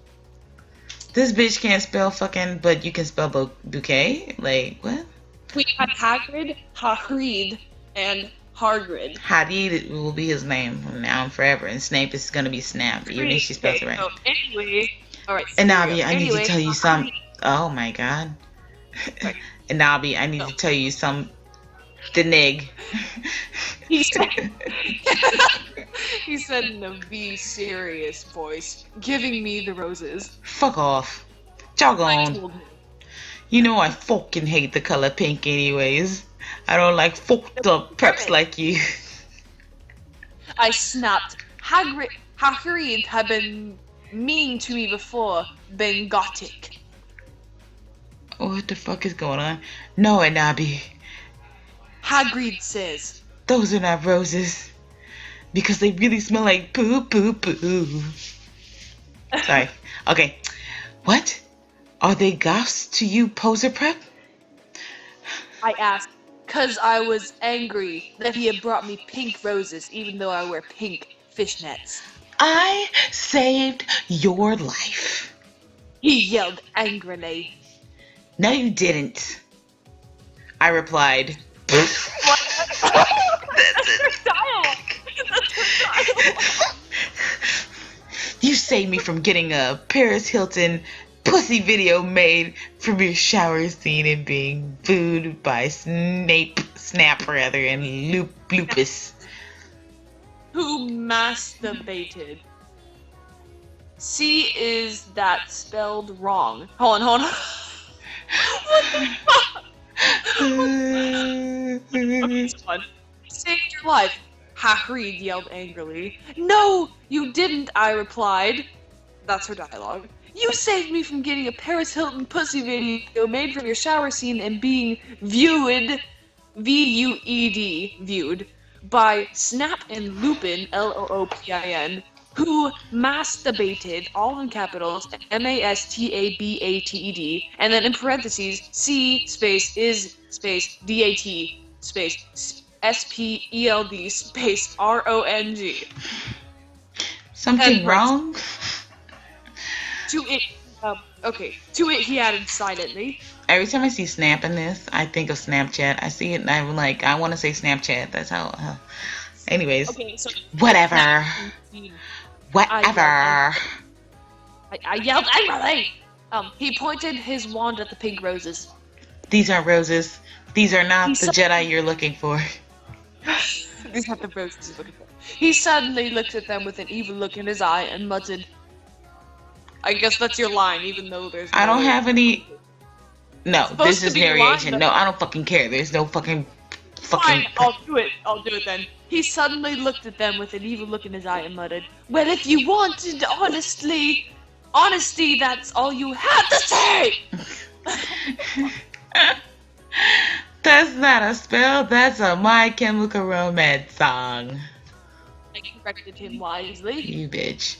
This bitch can't spell fucking, but you can spell bouquet? Like, what? We had Hagrid, Hagrid, and Hagrid. Hadid will be his name from now and forever, and Snape is gonna be Snap, even if she spells it right. So anyway, alright. And Nabi, I need to tell you some. Oh my god. And Nabi, I need to tell you some. The nig. He said in a V serious voice, giving me the roses. Fuck off. Joggone. You know I fucking hate the color pink anyways. I don't like fucked up preps like you. I snapped. Hagrid had been mean to me before, been gothic. What the fuck is going on? No, Nabi. Hagrid says. Those are not roses. Because they really smell like poo poo poo. Sorry. Okay. What? Are they goths to you, poser prep? I asked, 'cause I was angry that he had brought me pink roses even though I wear pink fishnets. I saved your life. he yelled angrily. No, you didn't, I replied. What? That's her dialogue. That's her dialogue. You saved me from getting a Paris Hilton pussy video made from your shower scene and being booed by Snap rather, and Lupus. Who masturbated? C, is that spelled wrong? Hold on. What the fuck? This one. Saved your life, Hagrid yelled angrily. No, you didn't, I replied. That's her dialogue. You saved me from getting a Paris Hilton pussy video made from your shower scene and being viewed, V-U-E-D, viewed, by Snap and Lupin, L-O-O-P-I-N, who masturbated, all in capitals, M-A-S-T-A-B-A-T-E-D, and then in parentheses, C space is space D-A-T space S-P-E-L-D space R-O-N-G. Something wrong? To it, to it he added silently. Every time I see Snap in this, I think of Snapchat. I see it and I'm like, I want to say Snapchat. That's how. Anyways. Okay, so whatever. Whatever. I yelled angrily. He pointed his wand at the pink roses. These aren't roses. These are not the Jedi you're looking for. These are the roses he's looking for. He suddenly looked at them with an evil look in his eye and muttered, I guess that's your line, even though there's no... I don't have any... No, this is narration. Line, no, I don't fucking care. There's no fucking... Fine, I'll do it then. He suddenly looked at them with an evil look in his eye and muttered, well, if you wanted honesty, that's all you had to say! That's not a spell, that's a My Chemical Romance song. I corrected him wisely. You bitch.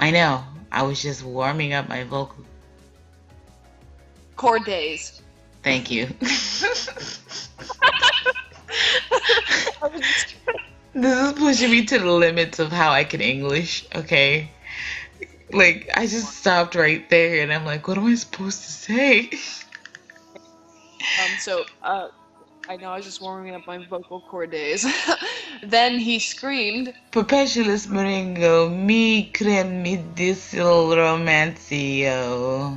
I know, I was just warming up my vocal cord days. Thank you. This is pushing me to the limits of how I can English, okay? Like, I just stopped right there and I'm like, what am I supposed to say? I know I was just warming up my vocal cord days. Then he screamed, Perpetualus Maringo, mi cremidicil romancio.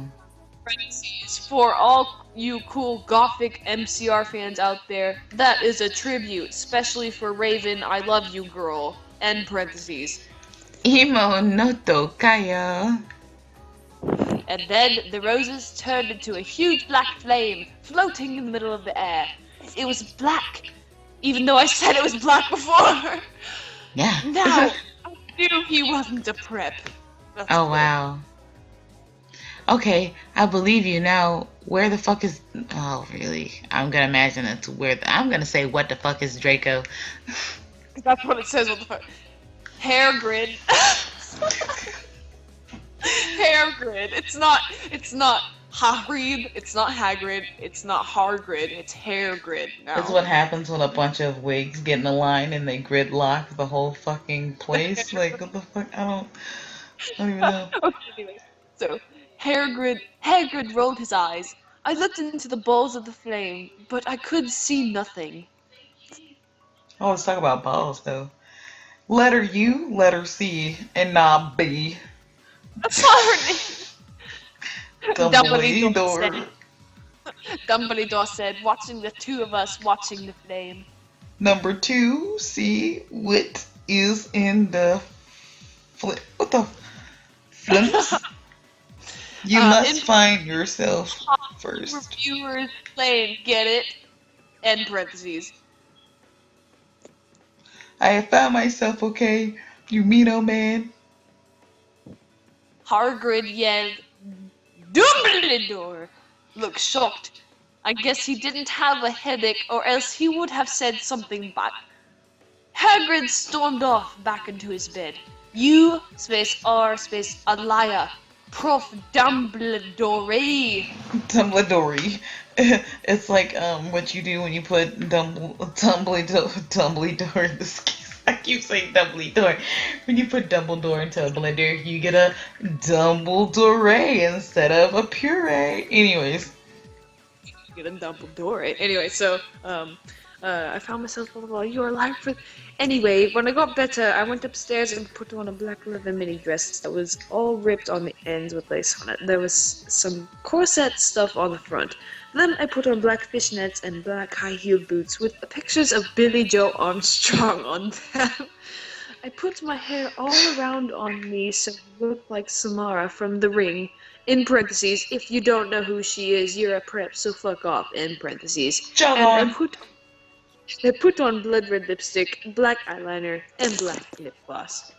For all you cool gothic MCR fans out there, that is a tribute, especially for Raven, I love you girl. End parentheses. Imo noto kaya. And then the roses turned into a huge black flame, floating in the middle of the air. It was black, even though I said it was black before. Yeah. Now, I knew he wasn't a prep. That's oh, wow. Okay, I believe you now. Where the fuck is... Oh, really? I'm gonna imagine it's where... I'm gonna say, what the fuck is Draco? That's what it says, what the fuck. Hair grid. Hair grid. It's not Hagrid, it's not Hagrid, it's not Hargrid, it's hair grid now. That's what happens when a bunch of wigs get in a line and they gridlock the whole fucking place. Like, what the fuck? I don't even know. Okay, anyway. So, Hagrid rolled his eyes. I looked into the balls of the flame, but I could see nothing. Oh, let's talk about balls, though. Letter U, letter C, and not B. That's not her name. Dumbledore. Dumbledore said, watching the two of us watching the flame. Number 2, see what is in the what the flimps? You must find yourself first. Reviewers flame, get it? End parentheses. I have found myself, okay? You mean, oh man? Hagrid yelled, Dumbledore looked shocked. I guess he didn't have a headache, or else he would have said something back. Hagrid stormed off back into his bed. You, space R, space a liar. Prof. Dumbledore. Dumbledore. It's like what you do when you put Dumbledore in the skis. I keep saying Dumbledore. When you put Dumbledore into a blender, you get a Dumbledore instead of a puree. Anyways, Get a Dumbledore. Anyway, so I found myself while you were alive for. Anyway, when I got better, I went upstairs and put on a black leather mini dress that was all ripped on the ends with lace on it. There was some corset stuff on the front. Then I put on black fishnets and black high-heeled boots with pictures of Billy Joe Armstrong on them. I put my hair all around on me so it looked like Samara from The Ring. In parentheses, if you don't know who she is, you're a prep, so fuck off. In parentheses. jog And on. I put on blood red lipstick, black eyeliner, and black lip gloss.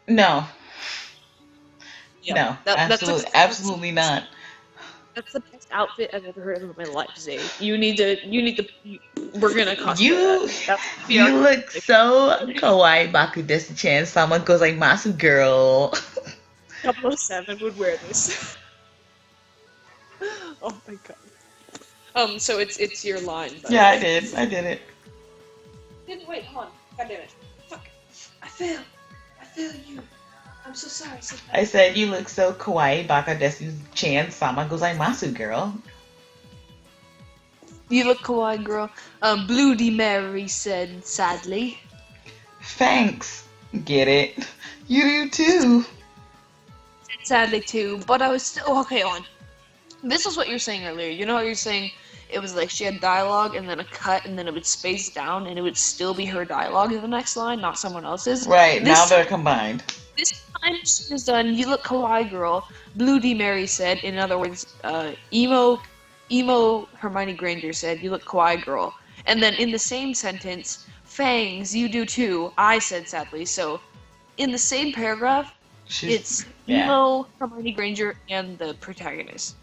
No, Yeah, no, absolutely not. That's the best outfit I've ever heard of in my life, Zay. We're gonna cosplay You, that. That's you look so kawaii, Baku Desu-chan. Someone goes like Masu girl. 007 would wear this. Oh my god. So it's your line. Yeah, I did it. Didn't wait, hold on. God damn it. Fuck. I failed you. I'm so sorry. I said you look so kawaii, Baka Desu-chan. Someone goes like Masu girl. You look kawaii, girl. Bloody Mary said sadly. Thanks. Get it? You do too. Sadly too, but I was still okay on. This is what you were saying earlier. You know how you're saying it was like she had dialogue and then a cut and then it would space down and it would still be her dialogue in the next line, not someone else's. Right, now they're combined. This time she was done, you look kawaii girl, Bloody Mary said, in other words, emo Hermione Granger said, you look kawaii girl. And then in the same sentence, Fangs, you do too, I said sadly. So in the same paragraph, it's emo Hermione Granger and the protagonist.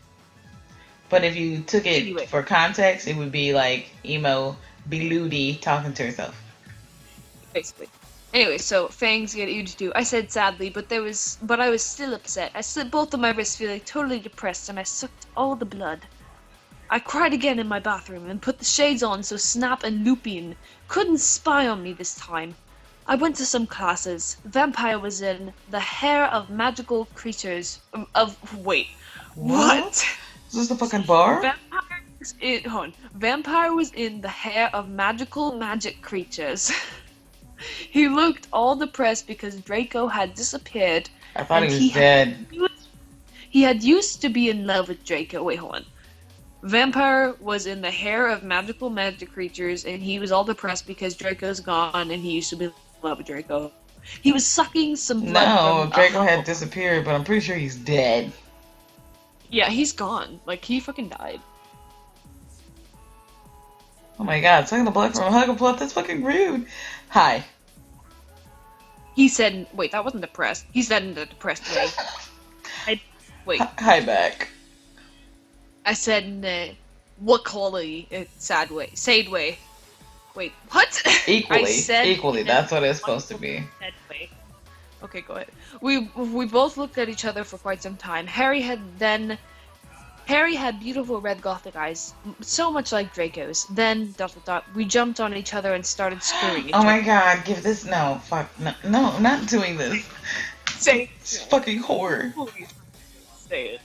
But if you took it for context, it would be like emo Beludi talking to herself. Basically. Anyway, so Fangs get you to do. I said sadly, but I was still upset. I slit both of my wrists, feeling totally depressed, and I sucked all the blood. I cried again in my bathroom and put the shades on so Snap and Lupin couldn't spy on me this time. I went to some classes. Vampire was in the hair of magical creatures. Wait, what? Is this the fucking bar? Vampire was in the hair of magic creatures. He looked all depressed because Draco had disappeared. I thought he was dead. He had used to be in love with Draco. Wait, hold on. Vampire was in the hair of magic creatures, and he was all depressed because Draco's gone, and he used to be in love with Draco. He was sucking some blood. No, Draco had disappeared, but I'm pretty sure he's dead. Yeah, he's gone. Like, he fucking died. Oh my god, sucking the blood from a Hugglepuff, that's fucking rude. Hi. He said, wait, that wasn't depressed. He said in a depressed way. Wait. Hi back. I said in a, what quality? Sad way. Sad way. Wait, what? Equally, that's what it's supposed to be. Way. Okay, go ahead. We both looked at each other for quite some time. Harry had beautiful red gothic eyes, so much like Draco's. Then, ... we jumped on each other and started screwing each other. Oh my god, give this, no, fuck, no, not doing this. Say it. It's fucking horror. Please say it.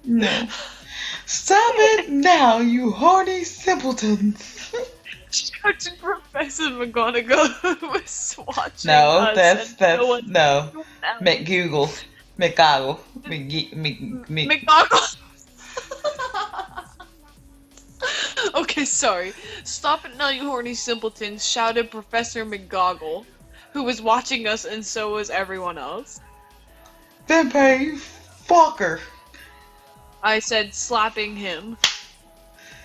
No. Stop it now, you horny simpletons. Shouted Professor McGonagall who was watching No, us that's, no. McGoogle. McGoggle. McGoggle. Okay, sorry. Stop it now, you horny simpletons, shouted Professor McGoggle, who was watching us and so was everyone else. Vampire, you fucker. I said, slapping him.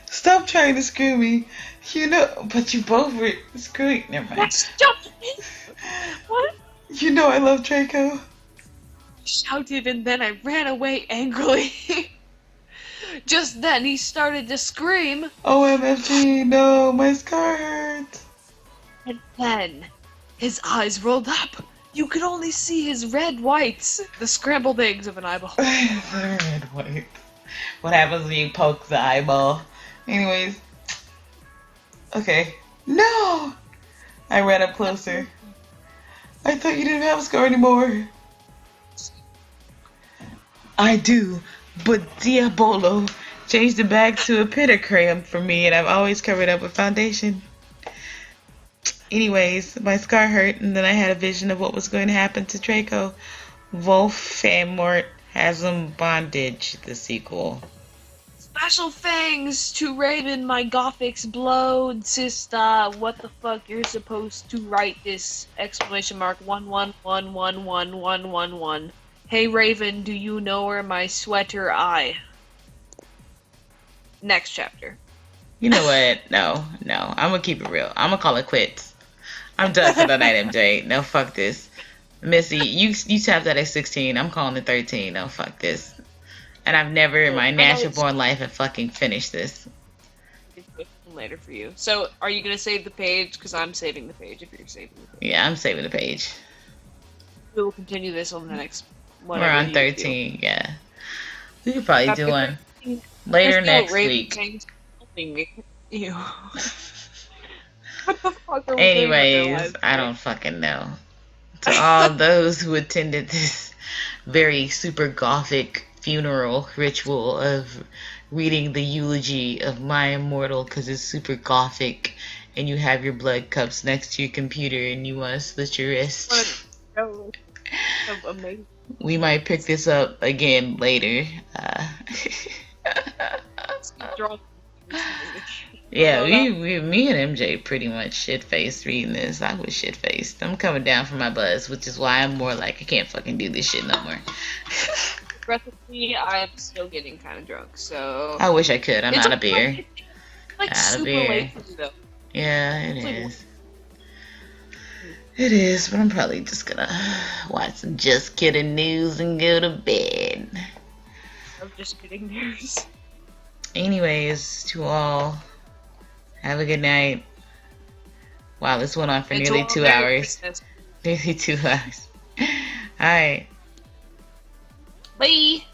Stop trying to screw me. You know, but you both were screwing. Never mind. What? You know I love Draco. Shouted and then I ran away angrily. Just then he started to scream. OMFG, no, my scar hurts. And then his eyes rolled up. You could only see his red whites, the scrambled eggs of an eyeball. Red white. What happens when you poke the eyeball? Anyways, okay. No! I ran up closer. I thought you didn't have a scar anymore. I do, but Diabolo changed the bag to a pentagram for me, and I've always covered up with foundation. Anyways, my scar hurt, and then I had a vision of what was going to happen to Draco. Wolf Mort has him bondage, the sequel. Special thanks to Raven, my Gothic's blood sister. What the fuck? You're supposed to write this exclamation mark 11111111. Hey Raven, do you know where my sweater I? Next chapter. You know what? No. I'm gonna keep it real. I'm gonna call it quits. I'm done for the night, MJ. No, fuck this. Missy, you tapped that at 16. I'm calling it 13. No, fuck this. And I've never in my natural born life have fucking finished this. Later for you. So, are you gonna save the page? Because I'm saving the page if you're saving the page. Yeah, I'm saving the page. We will continue this on the next. We're on 13. Yeah, we could probably do one later next week. Ew. What the fuck are we Anyways, I don't fucking know. To all those who attended this very super gothic funeral ritual of reading the eulogy of my Emortal because it's super gothic and you have your blood cups next to your computer and you want to slit your wrist. Amazing. We might pick this up again later. Yeah, me and MJ pretty much shit-faced reading this. I was shit-faced. I'm coming down from my buzz, which is why I'm more like, I can't fucking do this shit no more. Recipe, I'm still getting kind of drunk, so... I wish I could. I'm out of beer. It's like super late for you, though. Yeah, it is. It is, but I'm probably just gonna watch some Just Kidding news and go to bed. I'm just kidding news. Anyways, to all, have a good night. Wow, this went on for nearly 2 hours. Nearly 2 hours. Alright. Bye!